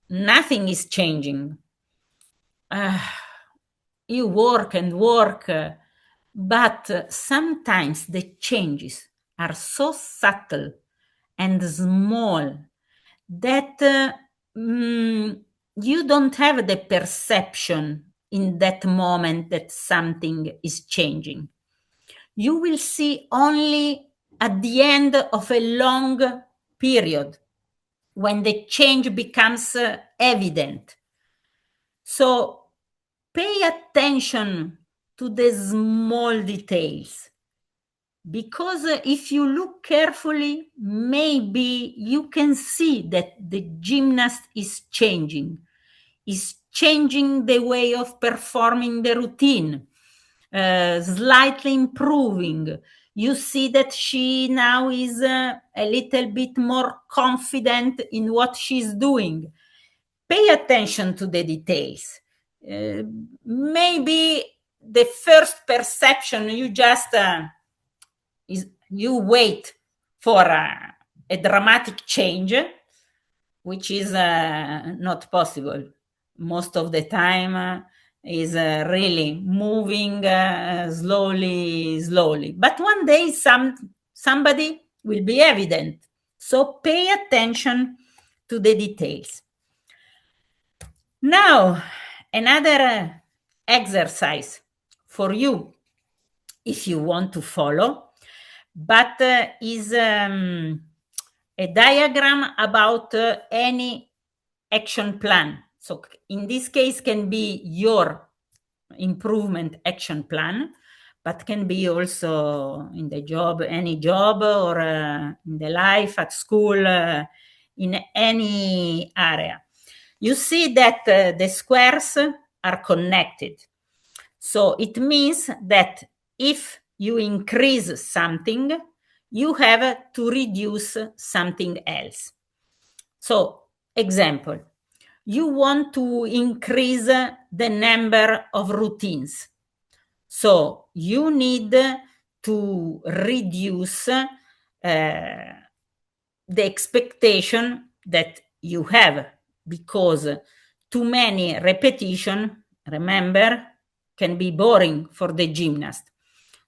nothing is changing. You work and work, but sometimes the changes are so subtle and small that you don't have the perception in that moment that something is changing. You will see only at the end of a long period when the change becomes evident. So pay attention to the small details, because if you look carefully, maybe you can see that the gymnast is changing the way of performing the routine, slightly improving. You see that she now is a little bit more confident in what she's doing. Pay attention to the details. Maybe the first perception you just you wait for a dramatic change, which is not possible. Most of the time is really moving slowly. But one day somebody will be evident. So pay attention to the details. Now, another exercise for you, if you want to follow, but is a diagram about any action plan. So in this case can be your improvement action plan, but can be also in the job, any job, or in the life at school, in any area. You see that the squares are connected. So it means that if you increase something, you have to reduce something else. So, example, you want to increase the number of routines. So you need to reduce the expectation that you have, because too many repetition, remember, can be boring for the gymnast.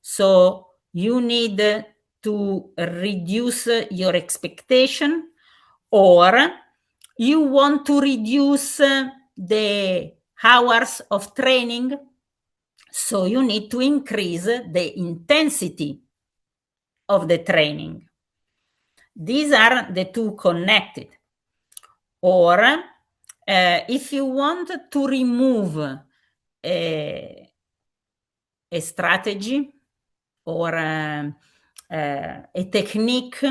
So you need to reduce your expectation, or you want to reduce the hours of training, so you need to increase the intensity of the training. These are the two connected. Or if you want to remove a strategy or a technique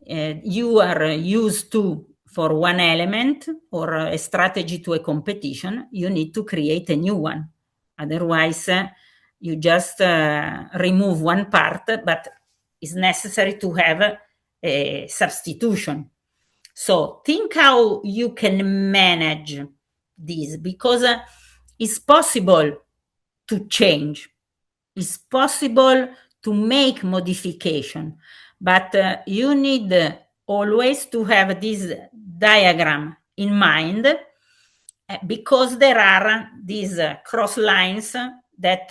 you are used to for one element, or a strategy to a competition, you need to create a new one. Otherwise, you just remove one part, but it's necessary to have a substitution. So think how you can manage this, because it's possible to change. It's possible to make modification, but you need always to have this diagram in mind, because there are these cross lines that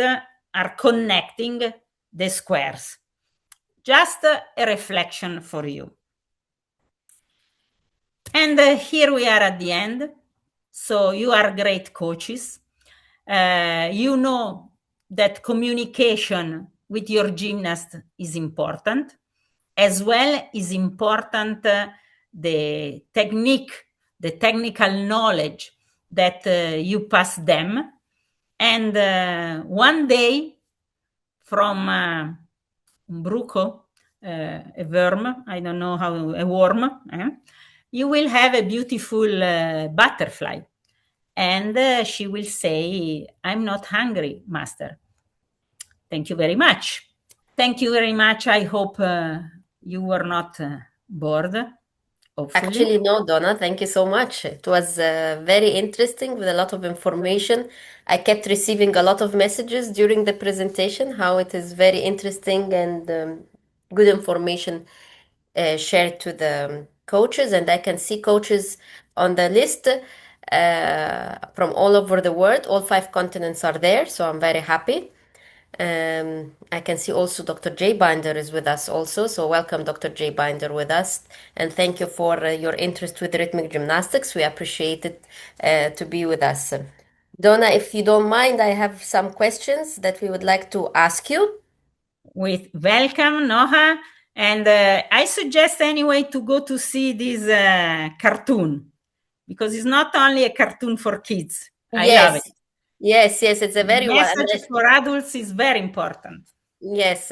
are connecting the squares. Just a reflection for you. And here we are at the end. So you are great coaches. You know that communication with your gymnast is important, as well is important the technique, the technical knowledge that you pass them. And one day from un bruco, a worm, I don't know how, a worm, you will have a beautiful butterfly. And she will say, I'm not hungry, master. Thank you very much. Thank you very much. I hope you were not bored, hopefully. Actually, no, Donna, thank you so much. It was very interesting with a lot of information. I kept receiving a lot of messages during the presentation, how it is very interesting and good information shared to the coaches. And I can see coaches on the list from all over the world. All five continents are there, so I'm very happy. I can see also Dr. J. Binder is with us also. So welcome, Dr. J. Binder, with us. And thank you for your interest with rhythmic gymnastics. We appreciate it to be with us. Donna, if you don't mind, I have some questions that we would like to ask you. With welcome, Noha. And I suggest anyway to go to see this cartoon, because it's not only a cartoon for kids. I love it. Yes, yes, it's a The very well. message for adults is very important. Yes,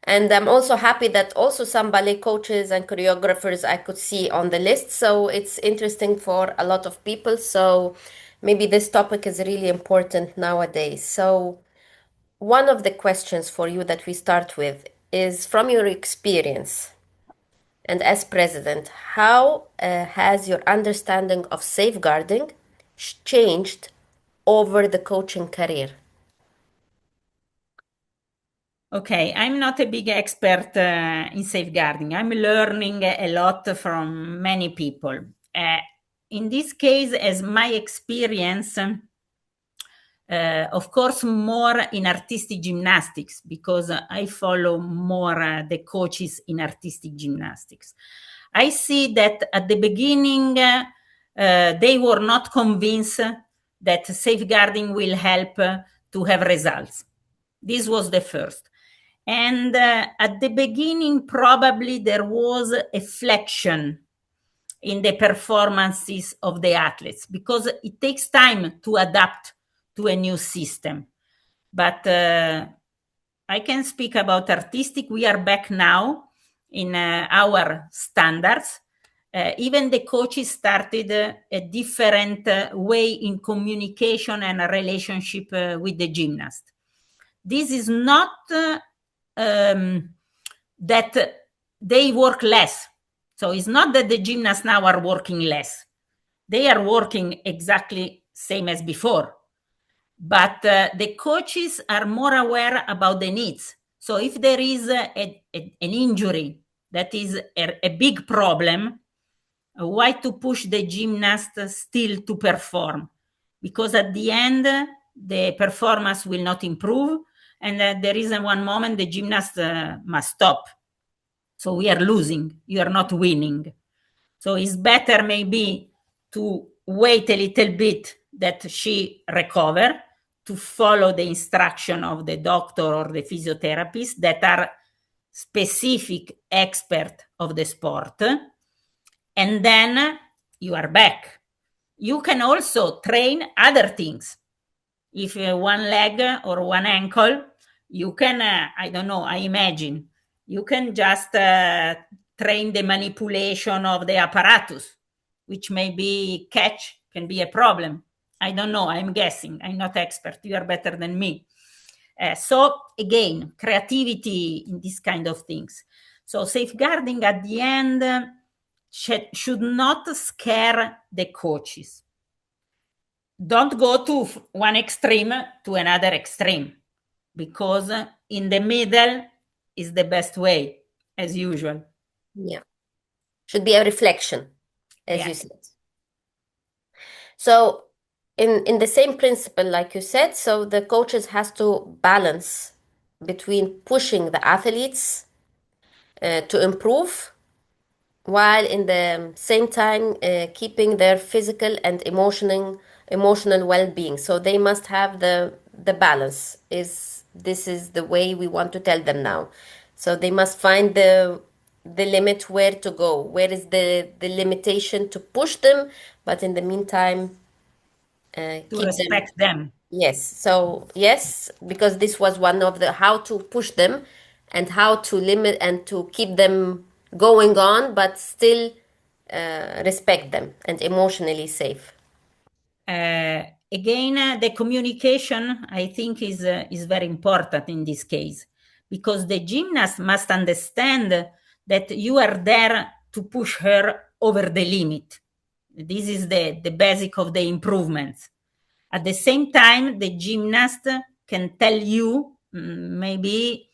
and I'm also happy that also some ballet coaches and choreographers I could see on the list. So it's interesting for a lot of people. So maybe this topic is really important nowadays. So one of the questions for you that we start with is from your experience and as president, how has your understanding of safeguarding changed over the coaching career? Okay, I'm not a big expert in safeguarding. I'm learning a lot from many people. Uh, in this case, as my experience, of course, more in artistic gymnastics, because I follow more the coaches in artistic gymnastics. I see that at the beginning, they were not convinced that safeguarding will help to have results. This was the first. And at the beginning, probably there was a flexion in the performances of the athletes, because it takes time to adapt to a new system. But I can speak about artistic. We are back now in our standards. Even the coaches started a different way in communication and a relationship with the gymnast. This is not that they work less. So it's not that the gymnasts now are working less. They are working exactly same as before. But the coaches are more aware about the needs. So if there is an injury that is a big problem, why to push the gymnast still to perform? Because at the end, the performance will not improve. And there is one moment the gymnast must stop. So we are losing, you are not winning. So it's better maybe to wait a little bit that she recover, to follow the instruction of the doctor or the physiotherapist that are specific expert of the sport. And then you are back. You can also train other things. If one leg or one ankle, you can, I don't know, I imagine, you can just train the manipulation of the apparatus, which maybe can be a problem. I don't know, I'm guessing, I'm not expert, you are better than me. So again, creativity in this kind of things. So safeguarding at the end should not scare the coaches. Don't go to one extreme to another extreme, because in the middle is the best way, as usual. Yeah, should be a reflection, as you Yeah. said. So in the same principle, like you said, so the coaches has to balance between pushing the athletes to improve while in the same time keeping their physical and emotional well-being. So they must have the balance. Is this is the way we want to tell them now? So they must find the limit where to go. Where is the limitation to push them, but in the meantime to keep them. respect them. Yes. So yes, because this was one of the how to push them and how to limit and to keep them going on, but still respect them and emotionally safe. Again, the communication I think is very important in this case because the gymnast must understand that you are there to push her over the limit. This is the basic of the improvements. At the same time, the gymnast can tell you, maybe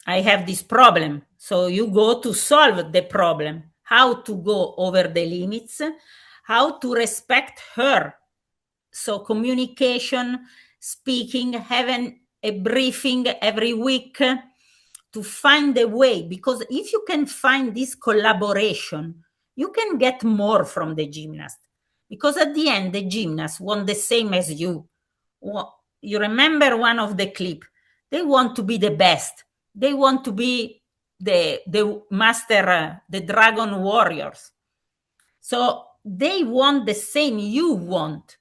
I have this problem. So you go to solve the problem, how to go over the limits, how to respect her. So communication, speaking, having a briefing every week to find a way. Because if you can find this collaboration, you can get more from the gymnast. Because at the end, the gymnast want the same as you. You remember one of the clip. They want to be the best. They want to be the master, the dragon warriors. So they want the same you want.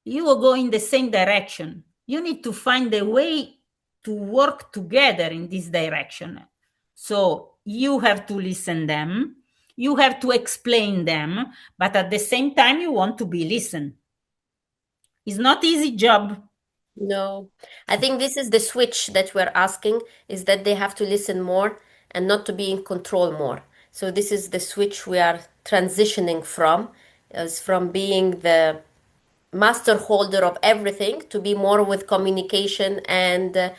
You will go in the same direction. You need to find a way to work together in this direction. So you have to listen them, you have to explain them, but at the same time you want to be listened. It's not easy job. No, I think this is the switch that we're asking, is that they have to listen more and not to be in control more. So this is the switch we are transitioning from, as from being the master holder of everything to be more with communication and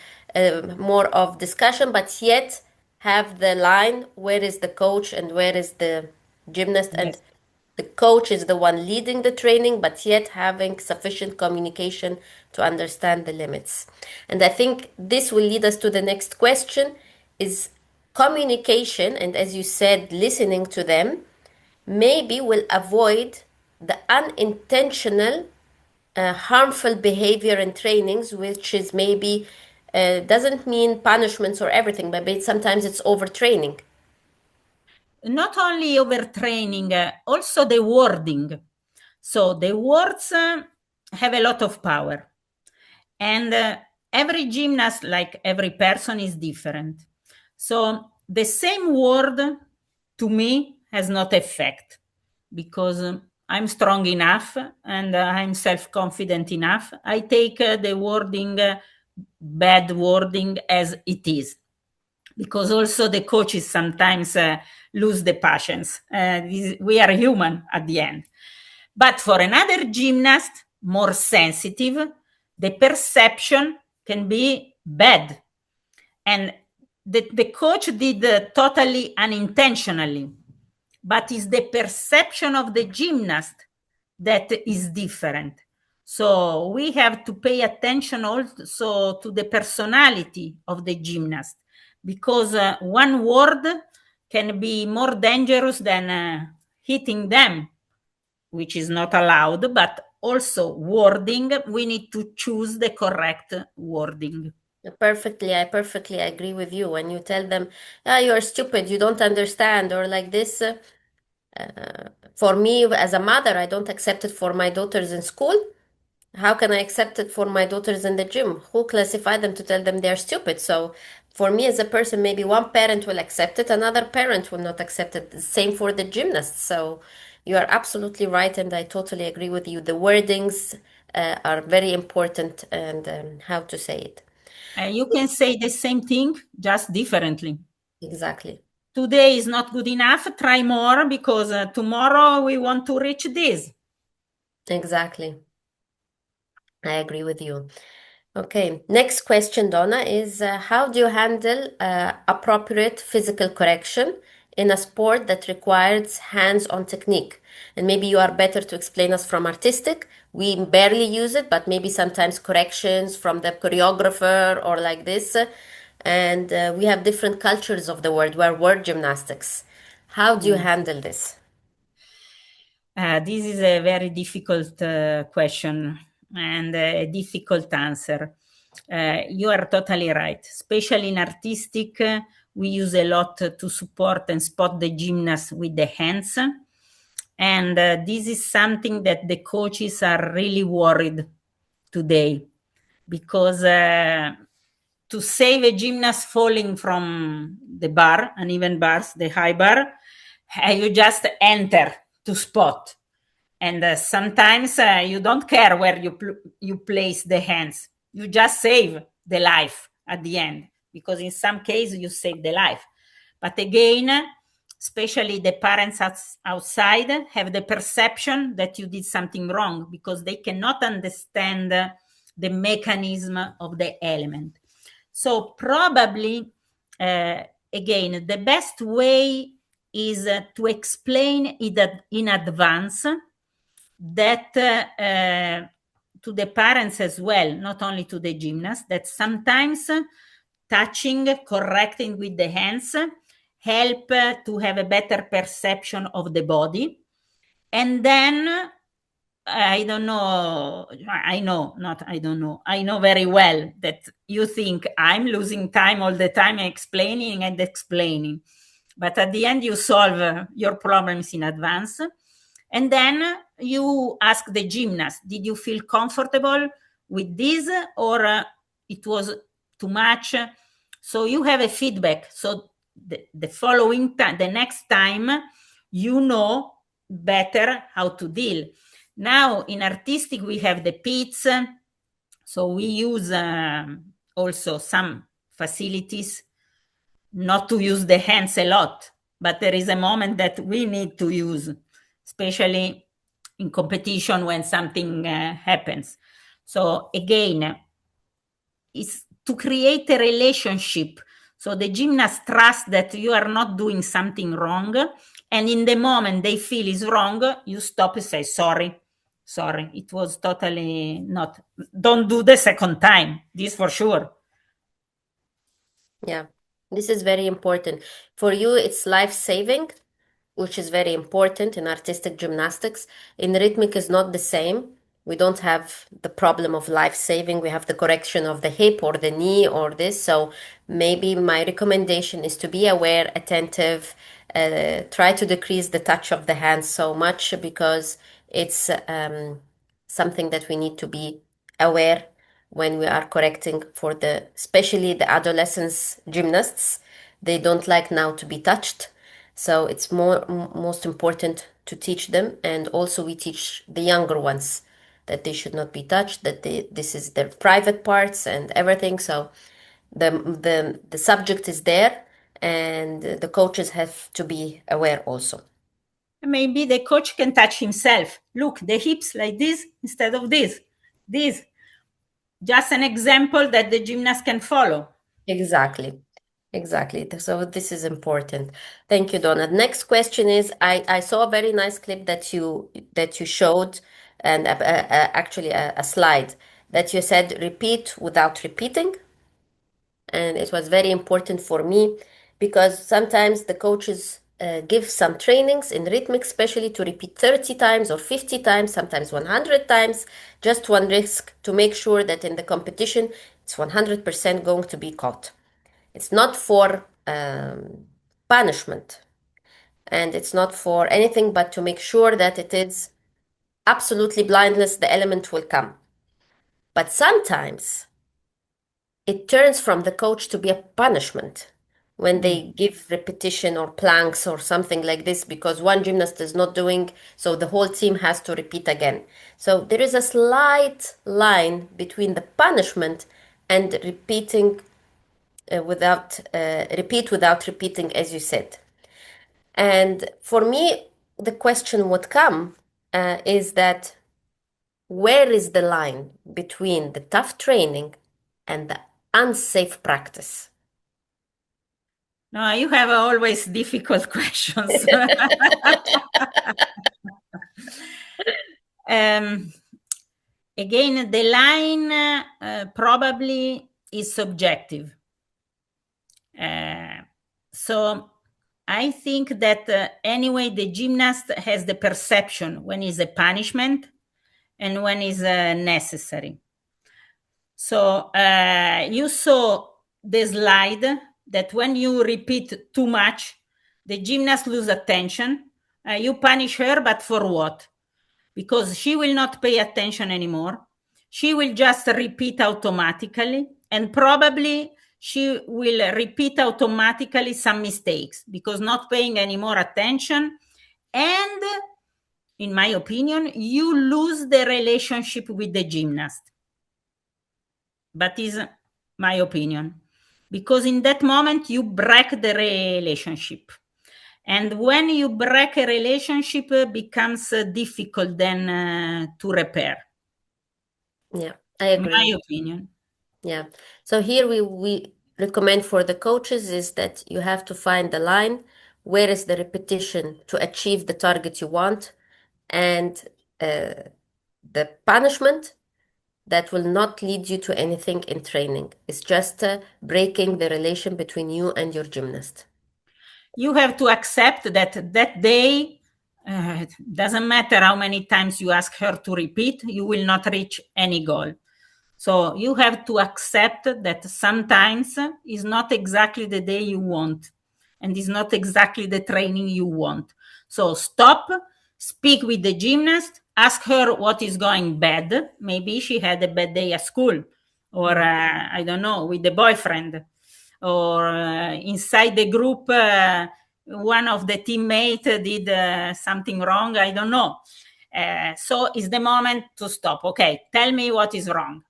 more of discussion, but yet have the line where is the coach and where is the gymnast, and Yes. the coach is the one leading the training, but yet having sufficient communication to understand the limits. And I think this will lead us to the next question is communication, and as you said, listening to them maybe will avoid the unintentional harmful behavior in trainings, which is maybe doesn't mean punishments or everything, but sometimes it's overtraining. Not only overtraining, also the wording. So the words have a lot of power. And every gymnast, like every person, is different. So the same word to me has not effect because I'm strong enough and I'm self-confident enough. I take the wording, bad wording as it is, because also the coaches sometimes lose the patience. We are human at the end. But for another gymnast, more sensitive, the perception can be bad. And the coach did totally unintentionally, but it's the perception of the gymnast that is different. So we have to pay attention also to the personality of the gymnast because one word can be more dangerous than hitting them, which is not allowed, but also wording, we need to choose the correct wording. I perfectly agree with you. When you tell them, "Ah, you are stupid, you don't understand," or like this, for me as a mother, I don't accept it for my daughters in school. How can I accept it for my daughters in the gym? Who classify them to tell them they're stupid? So for me as a person, maybe one parent will accept it, another parent will not accept it. Same for the gymnasts. So you are absolutely right, and I totally agree with you. The wordings are very important, and how to say it. You can say the same thing, just differently. Exactly. Today is not good enough, try more because tomorrow we want to reach this. Exactly. I agree with you. Okay, next question, Donna, is how do you handle appropriate physical correction in a sport that requires hands-on technique? And maybe you are better to explain us from artistic. We barely use it, but maybe sometimes corrections from the choreographer or like this. And we have different cultures of the word. We're word gymnastics. How do you handle this? This is a very difficult question and a difficult answer. You are totally right. Especially in artistic, we use a lot to support and spot the gymnast with the hands. And this is something that the coaches are really worried today because to save a gymnast falling from the bar, uneven bars, the high bar, you just enter to spot. And sometimes you don't care where you place the hands. You just save the life at the end, because in some cases you save the life. But again, especially the parents outside have the perception that you did something wrong because they cannot understand the mechanism of the element. So probably, again, the best way is to explain it in advance, that to the parents as well, not only to the gymnast, that sometimes touching, correcting with the hands help to have a better perception of the body. And then I don't know. I know, not I don't know. I know very well that you think I'm losing time all the time explaining and explaining. But at the end, you solve your problems in advance. And then you ask the gymnast, did you feel comfortable with this, or it was too much? So you have a feedback. So the following time, the next time, you know better how to deal. Now in artistic, we have the pits. So we use also some facilities not to use the hands a lot, but there is a moment that we need to use, especially in competition when something happens. So again, it's to create a relationship. So the gymnast trust that you are not doing something wrong. And in the moment they feel is wrong, you stop and say, sorry, it was totally not. Don't do the second time, this for sure. Yeah, this is very important. For you, it's life-saving, which is very important in artistic gymnastics. In rhythmic is not the same. We don't have the problem of life-saving. We have the correction of the hip or the knee or this. So maybe my recommendation is to be aware, attentive, try to decrease the touch of the hands so much, because it's something that we need to be aware when we are correcting for the, especially the adolescents gymnasts. They don't like now to be touched. So it's most important to teach them, and also we teach the younger ones that they should not be touched, that this is their private parts and everything. So the subject is there, and the coaches have to be aware also. Maybe the coach can touch himself. Look, the hips like this instead of this. This, just an example that the gymnast can follow. Exactly. Exactly. So this is important. Thank you, Donna. Next question is, I saw a very nice clip that you showed, and actually a slide that you said repeat without repeating. And it was very important for me, because sometimes the coaches give some trainings in rhythmic, especially to repeat 30 times or 50 times, sometimes 100 times, just one risk to make sure that in the competition it's 100% going to be caught. It's not for punishment, and it's not for anything but to make sure that it is absolutely blindless, the element will come. But sometimes it turns from the coach to be a punishment when they give repetition or planks or something like this, because one gymnast is not doing, so the whole team has to repeat again. So there is a slight line between the punishment and repeating repeat without repeating, as you said. And for me, the question would come is that where is the line between the tough training and the unsafe practice? No, you have always difficult questions. um, Again, the line probably is subjective. So I think that anyway, the gymnast has the perception when is a punishment and when is necessary. So you saw the slide that when you repeat too much, the gymnast lose attention. You punish her, but for what? Because she will not pay attention anymore. She will just repeat automatically, and probably she will repeat automatically some mistakes because not paying any more attention. And in my opinion, you lose the relationship with the gymnast. But is my opinion. Because in that moment you break the relationship. And when you break a relationship, becomes difficult then to repair. Yeah, I My agree. opinion. Yeah. So here we recommend for the coaches is that you have to find the line. Where is the repetition to achieve the target you want, and the punishment that will not lead you to anything in training. It's just breaking the relation between you and your gymnast. You have to accept that that day, doesn't matter how many times you ask her to repeat, you will not reach any goal. So you have to accept that sometimes is not exactly the day you want and is not exactly the training you want. So stop, speak with the gymnast, ask her what is going bad. Maybe she had a bad day at school, or Mm. I don't know, with the boyfriend, or inside the group, one of the teammates did something wrong. I don't know. So it's the moment to stop. Okay, tell me what is wrong,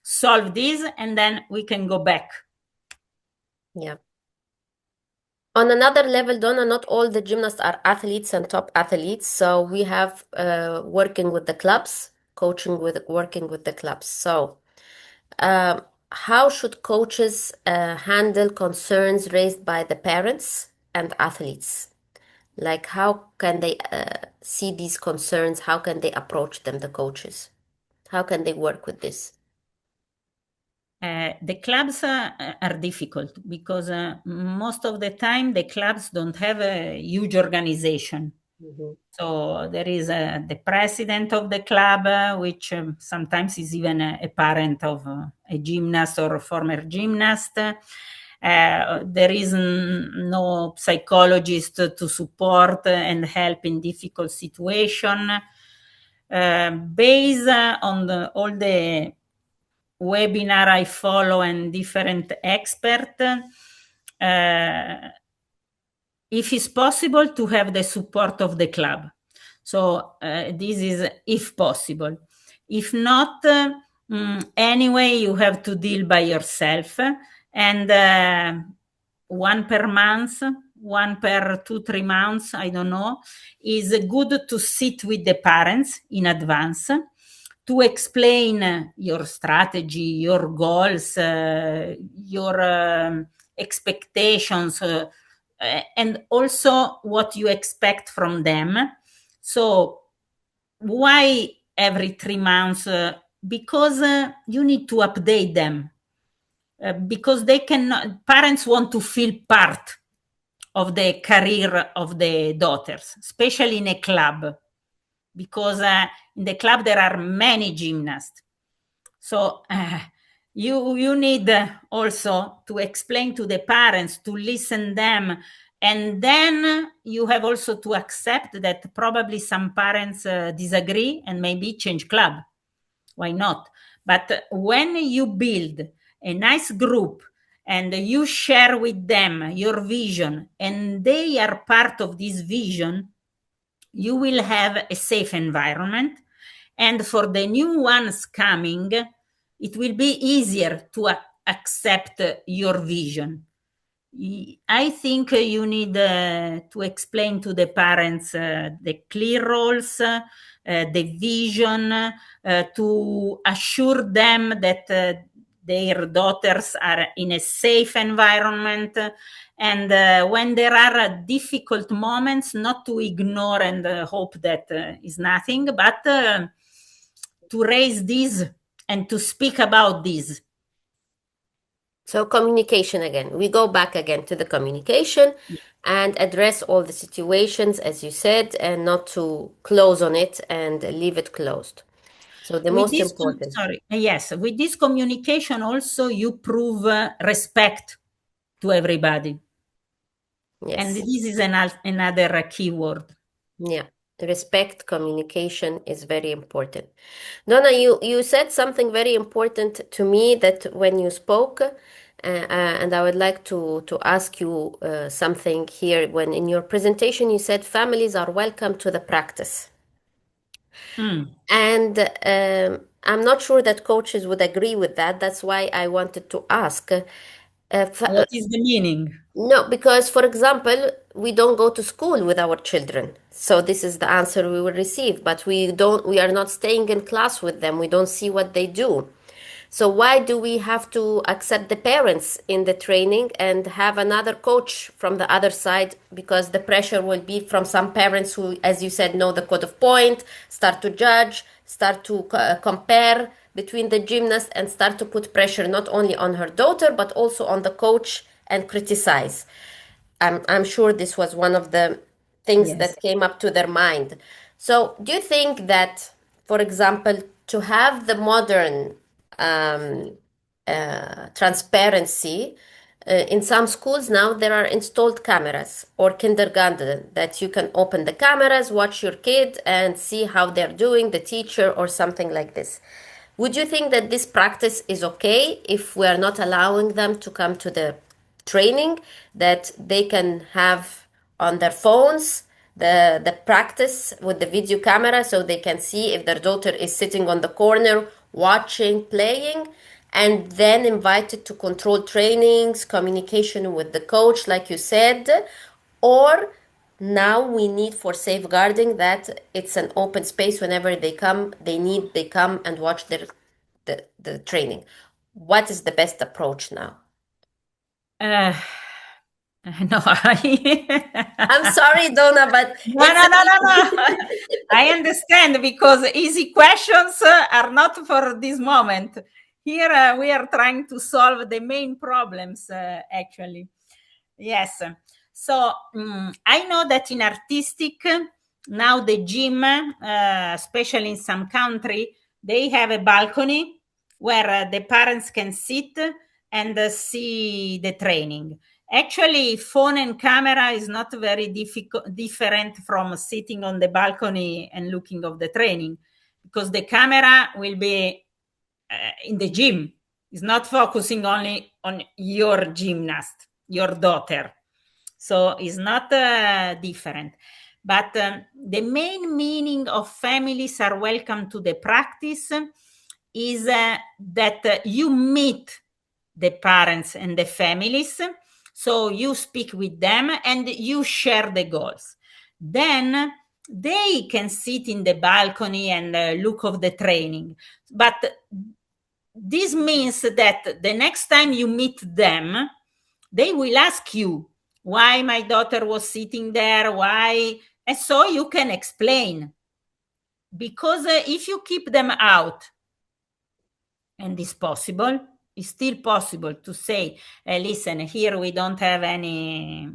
solve this, and then we can go back. Yeah. On another level, Donna, not all the gymnasts are athletes and top athletes. So we have working with the clubs, coaching with working with the clubs. So how should coaches handle concerns raised by the parents and athletes? Like, how can they see these concerns? How can they approach them, the coaches? How can they work with this? The clubs are difficult because most of the time the clubs don't have a huge organization. Mhm. So there is the president of the club, which sometimes is even a parent of a gymnast or a former gymnast. There is no psychologist to support and help in difficult situation. Based on all the webinar I follow and different expert, if it's possible to have the support of the club. So this is if possible. If not, anyway, you have to deal by yourself, and one per month, one per 2, 3 months, I don't know, is good to sit with the parents in advance to explain your strategy, your goals, your expectations, and also what you expect from them. So, why every 3 months? Because you need to update them. Because they cannot, parents want to feel part of the career of the daughters, especially in a club, because in the club there are many gymnasts. So you need also to explain to the parents, to listen them, and then you have also to accept that probably some parents disagree and maybe change club. Why not? But when you build a nice group and you share with them your vision and they are part of this vision, you will have a safe environment. And for the new ones coming, it will be easier to accept your vision. I think you need to explain to the parents the clear roles, the vision, to assure them that their daughters are in a safe environment. And when there are difficult moments, not to ignore and hope that is nothing, but to raise this and to speak about this. So communication again. We go back again to the communication and address all the situations, as you said, and not to close on it and leave it closed. So the With most this, important. sorry, yes, with this communication also you prove respect to everybody, and Yes. this is another keyword. Yeah. Respect, communication is very important. Donna, you said something very important to me that when you spoke, and I would like to ask you something here. When in your presentation you said families are welcome to the practice. Mm. And I'm not sure that coaches would agree with that. That's why I wanted to ask. What is the meaning? No, because for example, we don't go to school with our children. So this is the answer we will receive, but we are not staying in class with them. We don't see what they do. So why do we have to accept the parents in the training and have another coach from the other side? Because the pressure will be from some parents who, as you said, know the code of point, start to judge, start to compare between the gymnasts and start to put pressure not only on her daughter, but also on the coach and criticize. I'm sure this was one of the things Yes. that came up to their mind. So, do you think that, for example, to have the modern um, transparency, in some schools now there are installed cameras or kindergarten that you can open the cameras, watch your kid, and see how they're doing, the teacher, or something like this. Would you think that this practice is okay if we are not allowing them to come to the training, that they can have on their phones the practice with the video camera so they can see if their daughter is sitting on the corner watching, playing, and then invited to control trainings, communication with the coach, like you said, or now we need for safeguarding that it's an open space whenever they come, they come and watch the training. What is the best approach now? Uh, no, I'm sorry, Donna, but no, it's no, no, no, a no. I understand because easy questions are not for this moment. Here we are trying to solve the main problems, actually. Yes. So I know that in artistic, now the gym, especially in some country, they have a balcony where the parents can sit and see the training. Actually, phone and camera is not very different from sitting on the balcony and looking of the training, because the camera will be in the gym. It's not focusing only on your gymnast, your daughter. So it's not different. But the main meaning of families are welcome to the practice is that you meet the parents and the families. So you speak with them and you share the goals. Then they can sit in the balcony and look of the training. But this means that the next time you meet them, they will ask you why my daughter was sitting there, why, and so you can explain. Because if you keep them out, and it's possible, it's still possible to say, listen, here we don't have any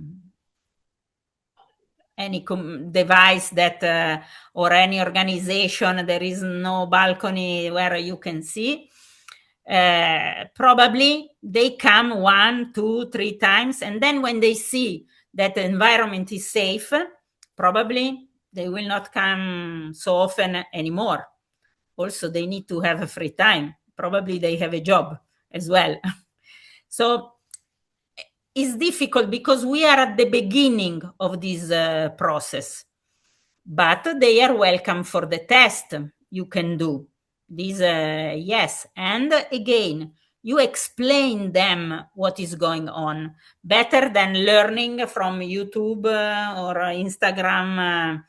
device that or any organization, there is no balcony where you can see. Probably they come 1, 2, 3 times, and then when they see that the environment is safe, probably they will not come so often anymore. Also, they need to have a free time. Probably they have a job as well. So it's difficult because we are at the beginning of this process, but they are welcome for the test you can do. This, yes. And again, you explain them what is going on better than learning from YouTube or Instagram.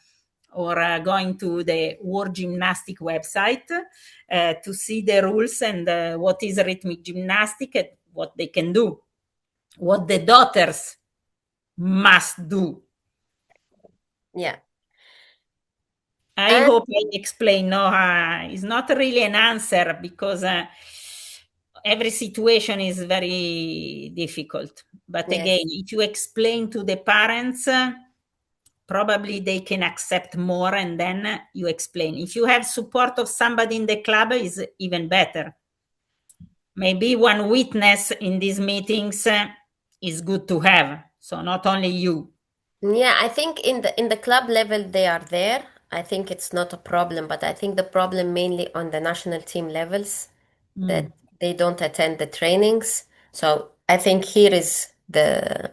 Or going to the World Gymnastic website to see the rules and what is rhythmic gymnastic and what they can do, what the daughters must do. yeah. I And hope I explain. No, it's not really an answer because every situation is very difficult. But again, Yes. if you explain to the parents, probably they can accept more, and then you explain. If you have support of somebody in the club, is even better. Maybe one witness in these meetings is good to have. So not only you. Yeah, I think in the club level they are there. I think it's not a problem, but I think the problem mainly on the national team levels that Mm. they don't attend the trainings. So I think here is the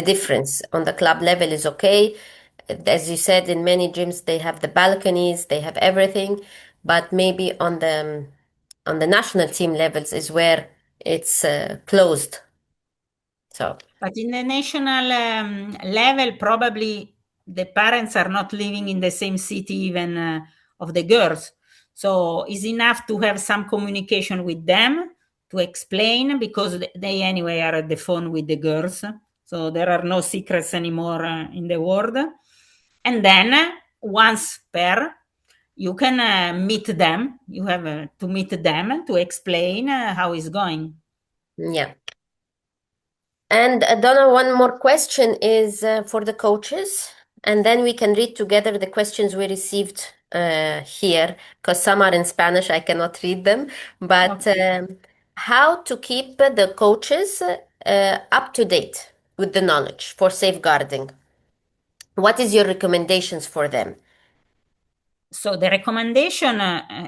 difference. On the club level is okay. As you said, in many gyms they have the balconies, they have everything, but maybe on the national team levels is where it's closed. So But in the national level, probably the parents are not living in the same city, even of the girls. So it's enough to have some communication with them to explain, because they anyway are at the phone with the girls. So there are no secrets anymore in the world. And then once per, you can meet them. You have to meet them to explain how it's going. yeah. And Donna, one more question is for the coaches, and then we can read together the questions we received here, because some are in Spanish, I cannot read them. But Okay. how to keep the coaches up to date with the knowledge for safeguarding? What is your recommendations for them? So the recommendation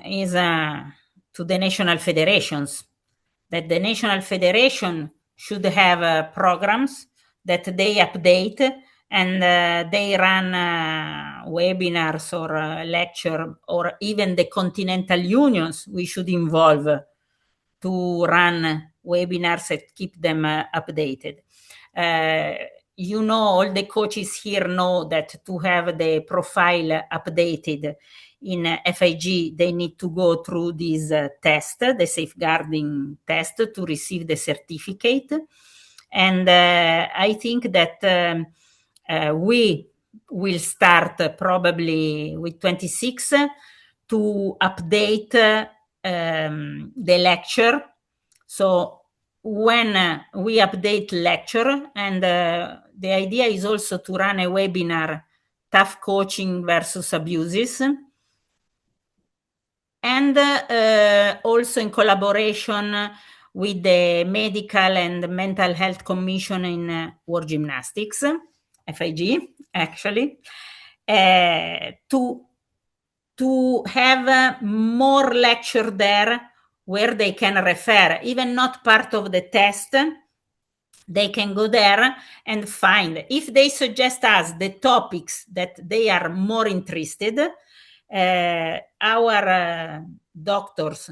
is to the national federations, that the national federation should have programs that they update, and they run webinars or lecture, or even the continental unions we should involve to run webinars and keep them updated. All the coaches here know that to have the profile updated in FIG, they need to go through this test, the safeguarding test, to receive the certificate. And I think that we will start probably with 26 to update the lecture. So when we update lecture, and the idea is also to run a webinar, tough coaching versus abuses, and also in collaboration with the Medical and Mental Health Commission in World Gymnastics, FIG, actually, to have more lecture there where they can refer, even not part of the test. They can go there and find, if they suggest us the topics that they are more interested. Our doctors,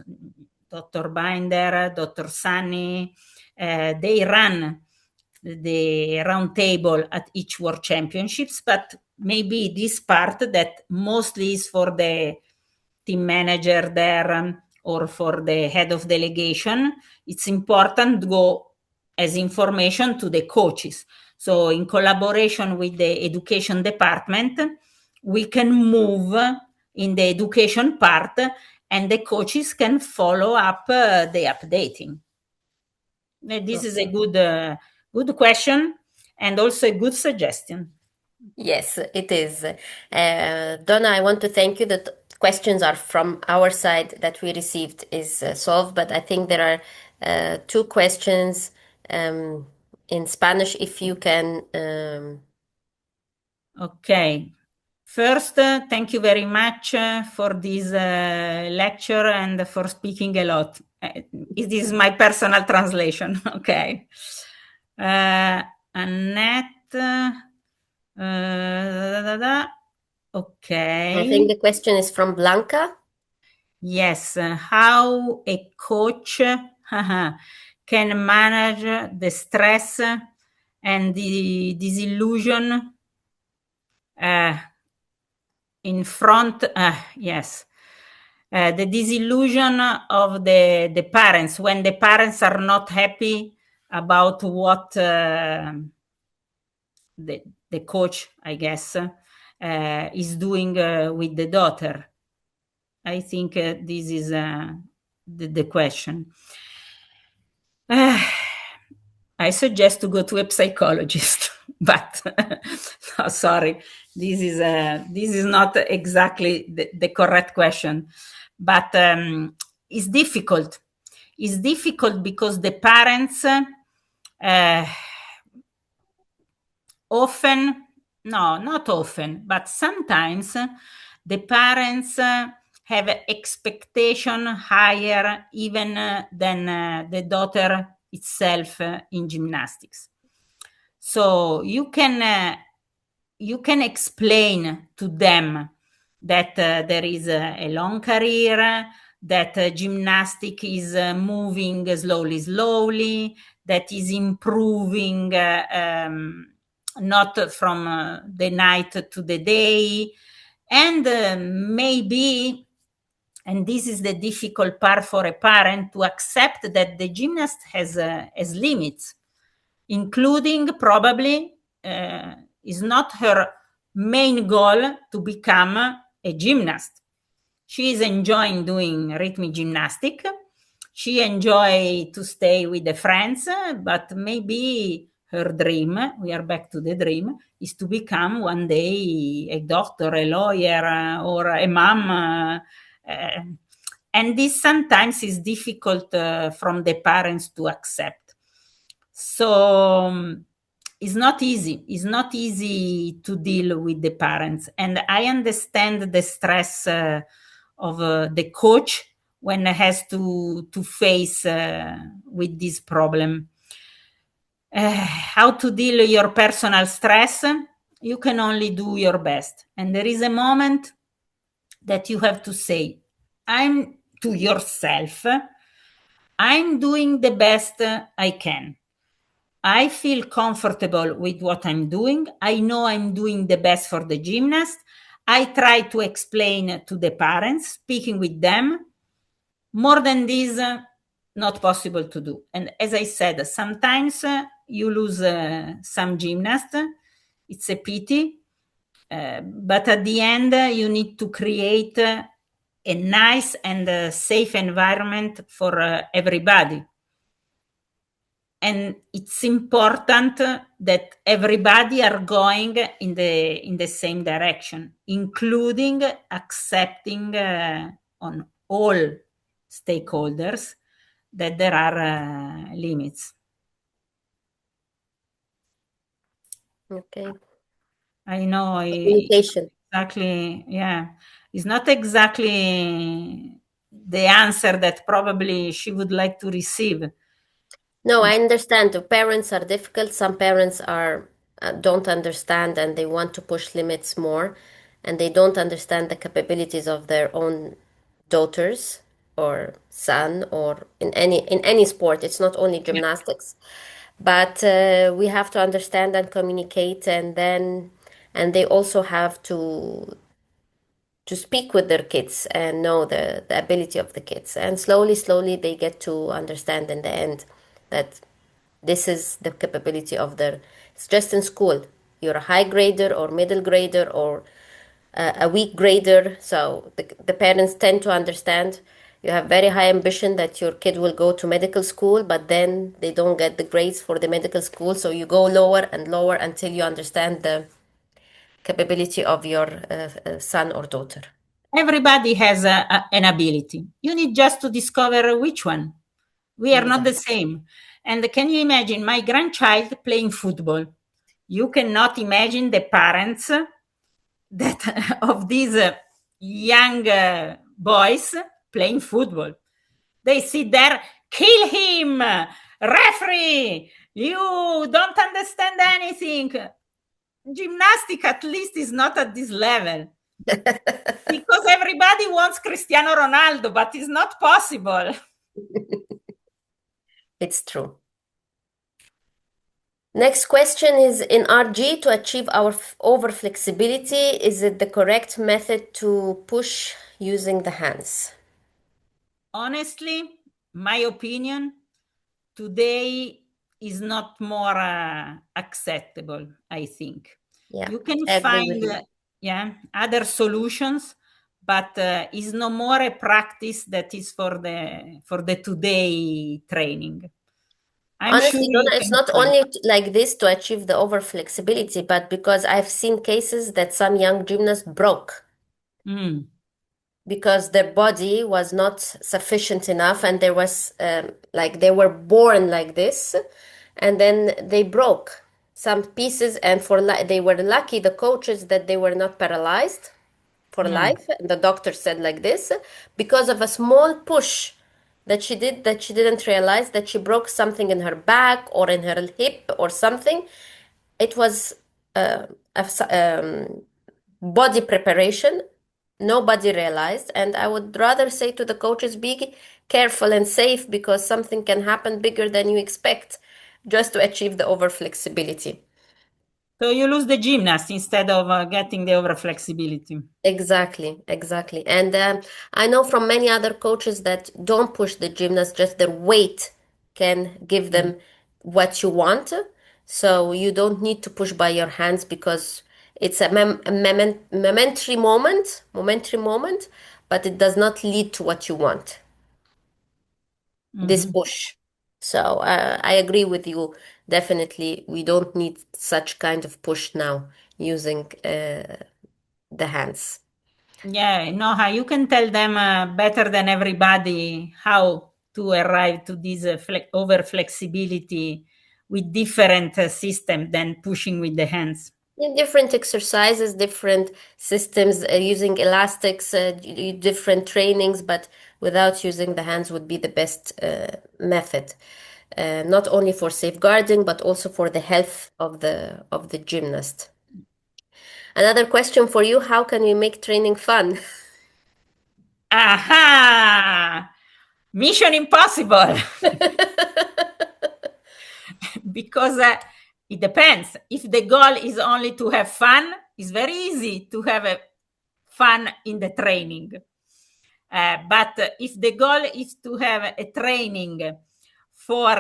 Dr. Binder, Dr. Sunny, they run the round table at each World Championships, but maybe this part that mostly is for the team manager there, or for the head of delegation, it's important to go as information to the coaches. So in collaboration with the education department, we can move in the education part, and the coaches can follow up the updating. This is a Okay. good question, and also a good suggestion. Yes, it is. Donna, I want to thank you. The questions are from our side that we received is solved, but I think there are two questions um, in Spanish. If you can, Okay. First, thank you very much for this lecture and for speaking a lot. It is my personal translation. Okay. Annette. I think Okay. the question is from Blanca. Yes. How a coach can manage the stress and the disillusion uh, in front, yes, the disillusion of the parents, when the parents are not happy about what the coach, I guess, is doing with the daughter. I think this is the question. Uh, I suggest to go to a psychologist, but no, sorry, this is not exactly the correct question. But it's difficult. It's difficult because the parents uh, often, no, not often, but sometimes the parents have expectation higher even than the daughter itself in gymnastics. So you can explain to them that there is a long career, that gymnastic is moving slowly, that is improving not from the night to the day, and maybe, and this is the difficult part for a parent, to accept that the gymnast has limits, including probably is not her main goal to become a gymnast. She is enjoying doing rhythmic gymnastic. She enjoy to stay with the friends, but maybe her dream, we are back to the dream, is to become one day a doctor, a lawyer, or a mom. Uh, and this sometimes is difficult from the parents to accept. So it's not easy. It's not easy to deal with the parents. And I understand the stress of the coach when has to face with this problem. How to deal your personal stress? You can only do your best. And there is a moment that you have to say, I'm to yourself, I'm doing the best I can. I feel comfortable with what I'm doing. I know I'm doing the best for the gymnast. I try to explain to the parents, speaking with them. More than this, not possible to do. And as I said, sometimes you lose some gymnast. It's a pity. But at the end, you need to create a nice and safe environment for everybody. And it's important that everybody are going in the same direction, including accepting on all stakeholders that there are limits. Okay. I know Communication. exactly, yeah, it's not exactly the answer that probably she would like to receive. No, I understand. The parents are difficult. Some parents are don't understand and they want to push limits more, and they don't understand the capabilities of their own daughters or son or in any sport. It's not only Yeah. gymnastics, but we have to understand and communicate, and they also have to speak with their kids and know the ability of the kids. And slowly, they get to understand in the end that this is the capability of their. It's just in school. You're a high grader or middle grader or a weak grader. So the parents tend to understand. You have very high ambition that your kid will go to medical school, but then they don't get the grades for the medical school. So you go lower and lower until you understand the capability of your son or daughter. Everybody has an ability. You need just to discover which one. We are not the Exactly. same. And can you imagine my grandchild playing football? You cannot imagine the parents that of these young boys playing football. They sit there, kill him, referee, you don't understand anything. Gymnastic at least is not at this level because everybody wants Cristiano Ronaldo, but it's not possible. It's true. Next question is, in RG, to achieve our over flexibility, is it the correct method to push using the hands? Honestly, my opinion today is not more acceptable, I think. Yeah, You can I agree with find you. yeah, other solutions, but is no more a practice that is for the today training. I'm sure Honestly, you Donna, it's can not find. only like this to achieve the over flexibility, but because I've seen cases that some young gymnasts broke Mm, because their body was not sufficient enough, and there was like they were born like this, and then they broke some pieces, and they were lucky, the coaches, that they were not paralyzed for yeah. life. The doctor said like this, because of a small push that she did, that she didn't realize that she broke something in her back or in her hip or something. It was uh, body preparation. Nobody realized. And I would rather say to the coaches, be careful and safe, because something can happen bigger than you expect, just to achieve the over flexibility. So you lose the gymnast instead of getting the over flexibility. Exactly, exactly. And I know from many other coaches that don't push the gymnast, just their weight can give Mm. them what you want. So you don't need to push by your hands, because it's momentary moment, but it does not lead to what you want, this Mhm. push. So I agree with you. Definitely, we don't need such kind of push now using the hands. Yeah, no, how you can tell them better than everybody how to arrive to this over flexibility with different system than pushing with the hands. Yeah, different exercises, different systems, using elastics, different trainings, but without using the hands would be the best method, not only for safeguarding, but also for the health of the gymnast. Another question for you: how can we make training fun? Aha! Mission impossible. Because it depends. If the goal is only to have fun, it's very easy to have a fun in the training. But if the goal is to have a training for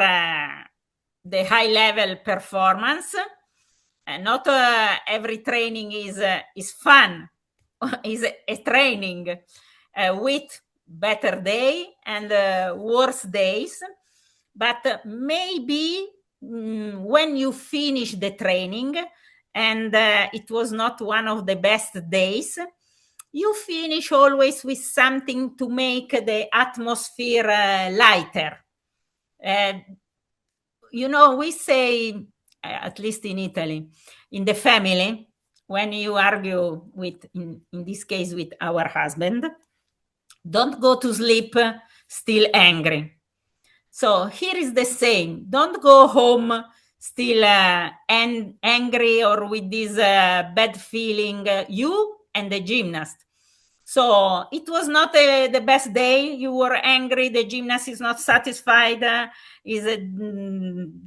the high level performance, not every training is fun. Is a training with better day and worse days. But maybe when you finish the training and it was not one of the best days, you finish always with something to make the atmosphere lighter. Uh, we say, at least in Italy, in the family, when you argue with, in this case, with our husband, don't go to sleep still angry. So here is the same. Don't go home still angry or with this bad feeling, you and the gymnast. So it was not the best day. You were angry. The gymnast is not satisfied. Is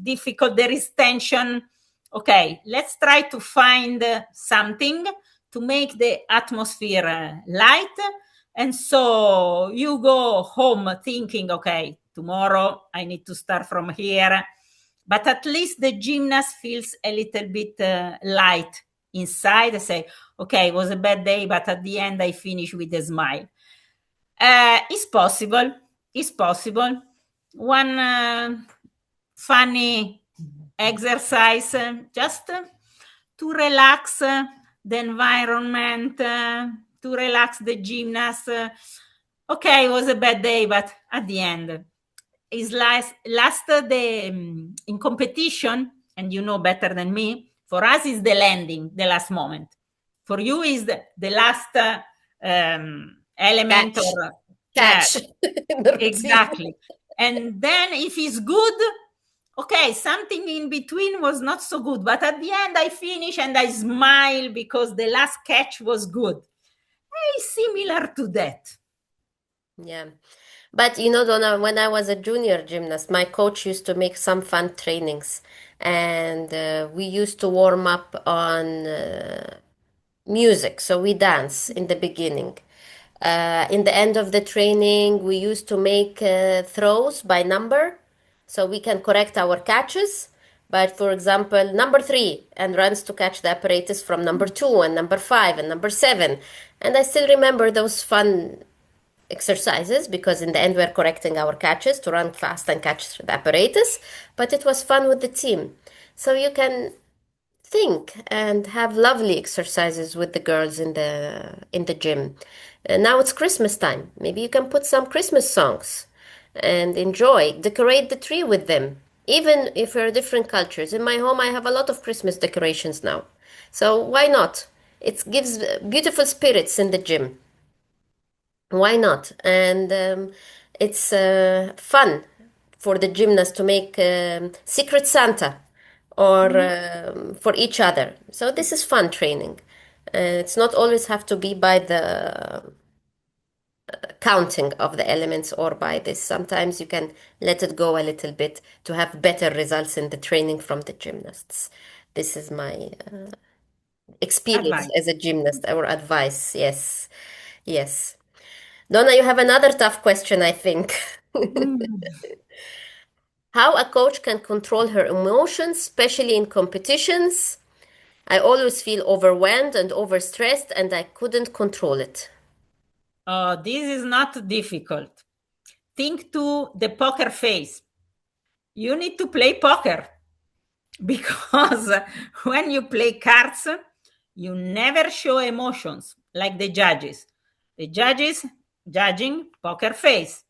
difficult. There is tension. Okay, let's try to find something to make the atmosphere light. And so you go home thinking, okay, tomorrow I need to start from here. But at least the gymnast feels a little bit light inside. Say, okay, it was a bad day, but at the end I finish with a smile. It's possible. It's possible. One funny exercise, just to relax the environment, to relax the gymnast. Okay, it was a bad day, but at the end, is last the in competition, and you know better than me. For us, is the landing, the last moment. For you, is the last element, Catch, or yeah, catch in the routine. exactly. And then if it's good, okay, something in between was not so good, but at the end I finish and I smile because the last catch was good. Very similar to that. Yeah. But Donna, when I was a junior gymnast, my coach used to make some fun trainings, and we used to warm up on music. So we dance in the beginning. In the end of the training, we used to make throws by number, so we can correct our catches. But for example, number three, and runs to catch the apparatus from number two and number five and number seven. And I still remember those fun exercises because in the end we're correcting our catches to run fast and catch the apparatus, but it was fun with the team. So you can think and have lovely exercises with the girls in the gym. Now it's Christmas time. Maybe you can put some Christmas songs and enjoy, decorate the tree with them. Even if we're different cultures. In my home, I have a lot of Christmas decorations now. So why not? It gives beautiful spirits in the gym. Why not? And it's fun for the gymnast to make Secret Santa or for each other. So this is fun training. It's not always have to be by the counting of the elements or by this. Sometimes you can let it go a little bit to have better results in the training from the gymnasts. This is my experience Advice. as a gymnast or advice. Yes, yes. Donna, you have another tough question, I think. Mm. How a coach can control her emotions, especially in competitions. I always feel overwhelmed and overstressed, and I couldn't control it. This is not difficult. Think to the poker face. You need to play poker because when you play cards, you never show emotions like the judges. The judges judging poker face.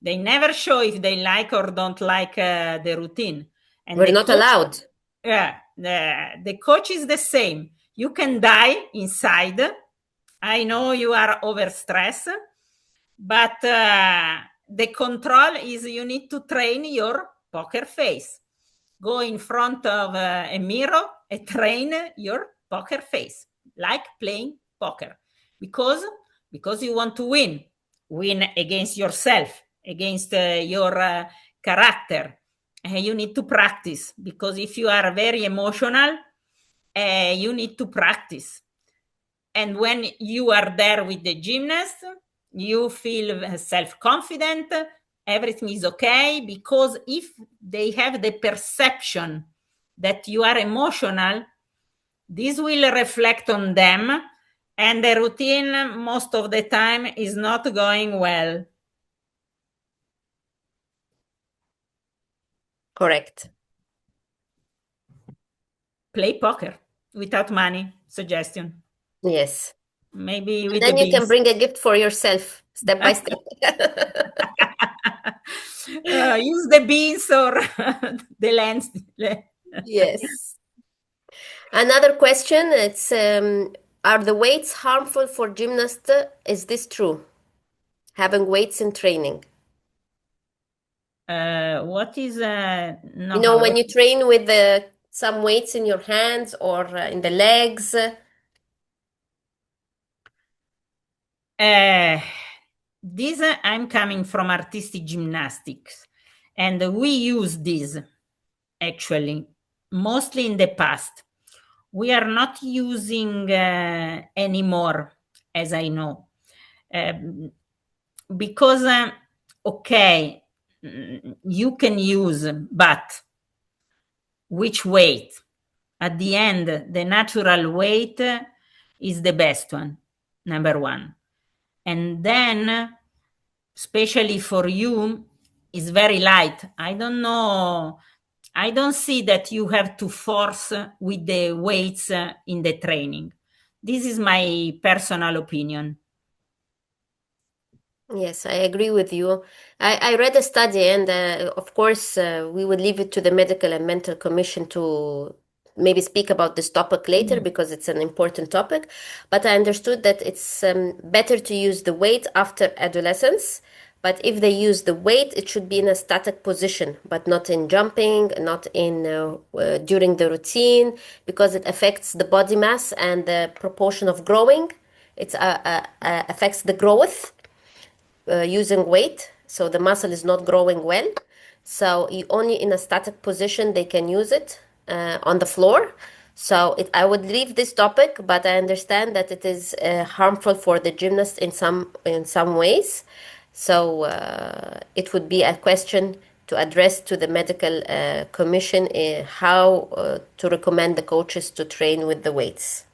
They never show if they like or don't like the routine. And We're the not coach, allowed. yeah, the coach is the same. You can die inside. I know you are overstressed, but the control is you need to train your poker face. Go in front of a mirror and train your poker face, like playing poker, because because you want to win against yourself, against your character. You need to practice because if you are very emotional, you need to practice. And when you are there with the gymnast, you feel self-confident, everything is okay, because if they have the perception that you are emotional, this will reflect on them, and the routine most of the time is not going well. Correct. Play poker without money, suggestion. Yes. Maybe And with the then you can beans. bring a gift for yourself step by step. Use the beans or the lens. Yes. Another question, it's are the weights harmful for gymnasts? Is this true? Having weights in training. What is You no know, how when what you train with some weights in your hands or in the legs. this I'm coming from artistic gymnastics, and we use this actually mostly in the past. We are not using anymore, as I know, um, because okay, you can use, but which weight? At the end, the natural weight is the best one, number one. And then, especially for you, is very light. I don't know. I don't see that you have to force with the weights in the training. This is my personal opinion. Yes, I agree with you. I read a study, and of course, we would leave it to the Medical and Mental Commission to maybe speak about this topic later Mm. because it's an important topic. But I understood that it's better to use the weight after adolescence. But if they use the weight, it should be in a static position, but not in jumping, not in during the routine, because it affects the body mass and the proportion of growing. It affects the growth using weight, so the muscle is not growing well. So you only in a static position they can use it on the floor. So I would leave this topic, but I understand that it is harmful for the gymnast in some ways. So it would be a question to address to the medical commission how to recommend the coaches to train with the weights.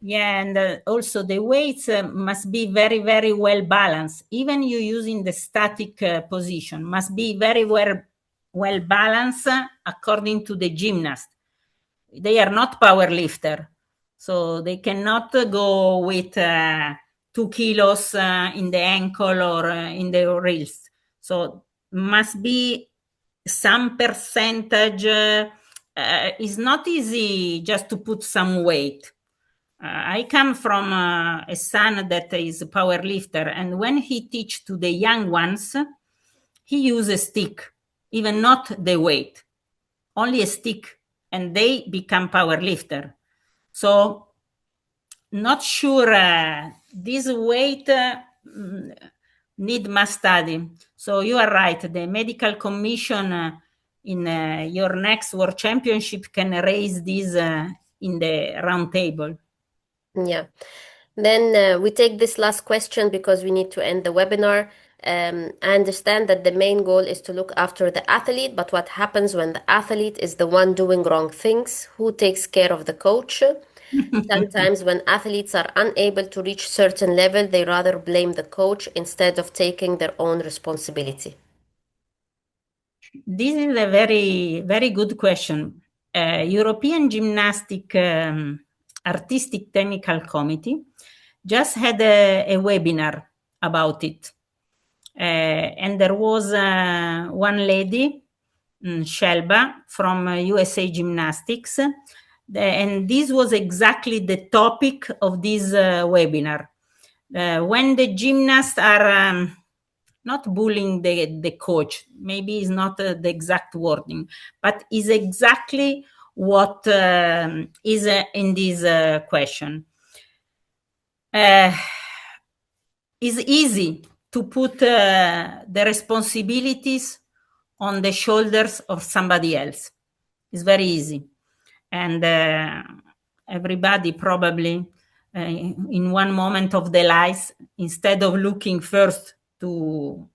Yeah, and also the weights must be very, very well balanced. Even you using the static position must be very well balanced according to the gymnast. They are not power lifter, so they cannot go with 2 kilos in the ankle or in the wrist. So must be some percentage. It's not easy just to put some weight. I come from a son that is a power lifter, and when he teach to the young ones, he use a stick, even not the weight, only a stick, and they become power lifter. So not sure this weight need much study. So you are right. The medical commission in your next world championship can raise this in the round table. Yeah. Then we take this last question because we need to end the webinar. I understand that the main goal is to look after the athlete, but what happens when the athlete is the one doing wrong things? Who takes care of the coach? Sometimes when athletes are unable to reach certain level, they rather blame the coach instead of taking their own responsibility. This is a very, very good question. European Gymnastic Artistic Technical Committee just had a webinar about it. And there was one lady, Shelba, from USA Gymnastics. And this was exactly the topic of this webinar. When the gymnasts are not bullying the coach, maybe is not the exact wording, but is exactly what is in this question. It's easy to put the responsibilities on the shoulders of somebody else. It's very easy. And everybody probably in one moment of their lives, instead of looking first to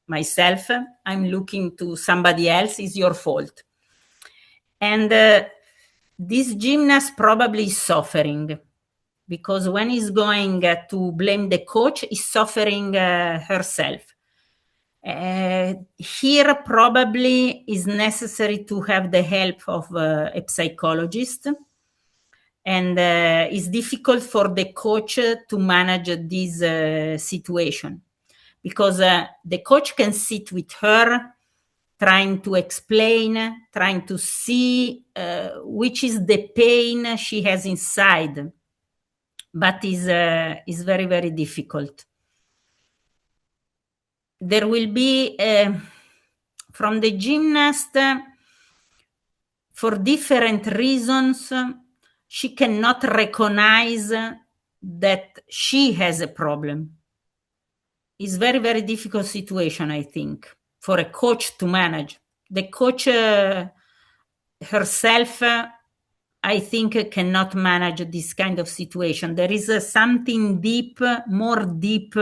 myself, I'm looking to somebody else. Is your fault. And this gymnast probably is suffering because when he's going to blame the coach, he's suffering herself. Here probably is necessary to have the help of a psychologist, and it's difficult for the coach to manage this situation because the coach can sit with her trying to explain, trying to see which is the pain she has inside, but is very, very difficult. There will be from the gymnast for different reasons she cannot recognize that she has a problem. It's very, very difficult situation, I think, for a coach to manage. The coach herself, I think, cannot manage this kind of situation. There is something deep, more deep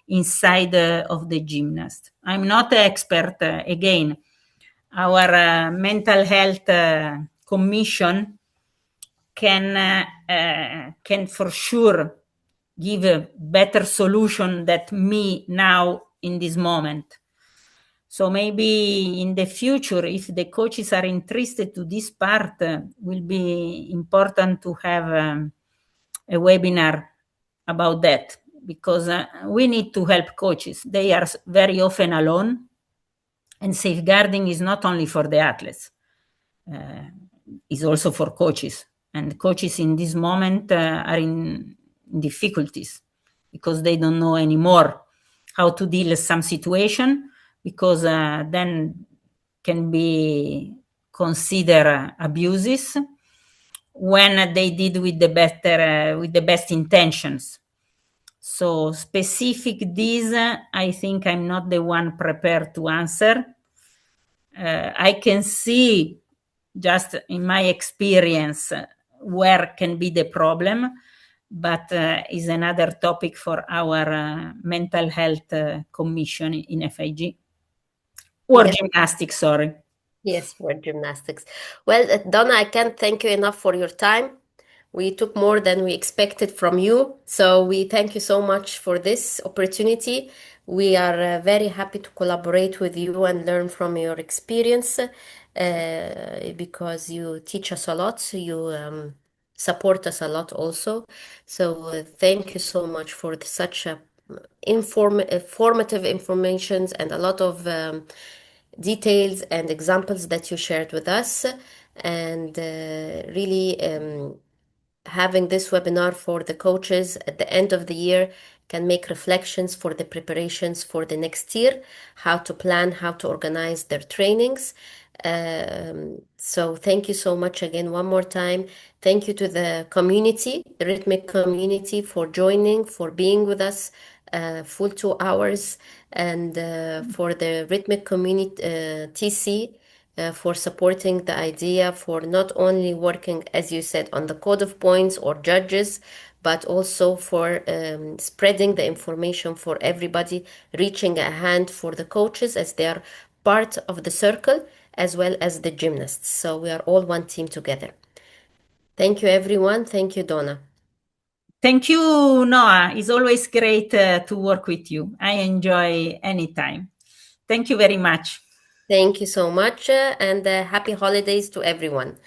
inside of the gymnast. I'm not an expert. Again, our mental health commission can for sure give a better solution than me now in this moment. So maybe in the future, if the coaches are interested to this part, will be important to have a webinar about that because we need to help coaches. They are very often alone, and safeguarding is not only for the athletes, it's also for coaches. And coaches in this moment are in difficulties because they don't know anymore how to deal with some situation, because then can be considered abuses when they did with the better with the best intentions. So specific this, I think I'm not the one prepared to answer. I can see just in my experience where can be the problem, but is another topic for our mental health commission in FIG or Yes, gymnastics, sorry. yes, for gymnastics. Well, Donna, I can't thank you enough for your time. We took more than we expected from you. So we thank you so much for this opportunity. We are very happy to collaborate with you and learn from your experience because you teach us a lot. You support us a lot also. So thank you so much for such a informative informations and a lot of details and examples that you shared with us. And really, having this webinar for the coaches at the end of the year can make reflections for the preparations for the next year, how to plan, how to organize their trainings. So thank you so much again one more time. Thank you to the community, the rhythmic community, for joining, for being with us full 2 hours, and for the rhythmic community TC for supporting the idea, for not only working, as you said, on the code of points or judges, but also for spreading the information for everybody, reaching a hand for the coaches as they are part of the circle as well as the gymnasts. So we are all one team together. Thank you, everyone. Thank you, Donna. Thank you, Noah. It's always great to work with you. I enjoy any time. Thank you very much. Thank you so much, and happy holidays to everyone.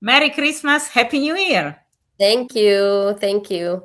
Merry Christmas, Happy New Year. Thank you. Thank you.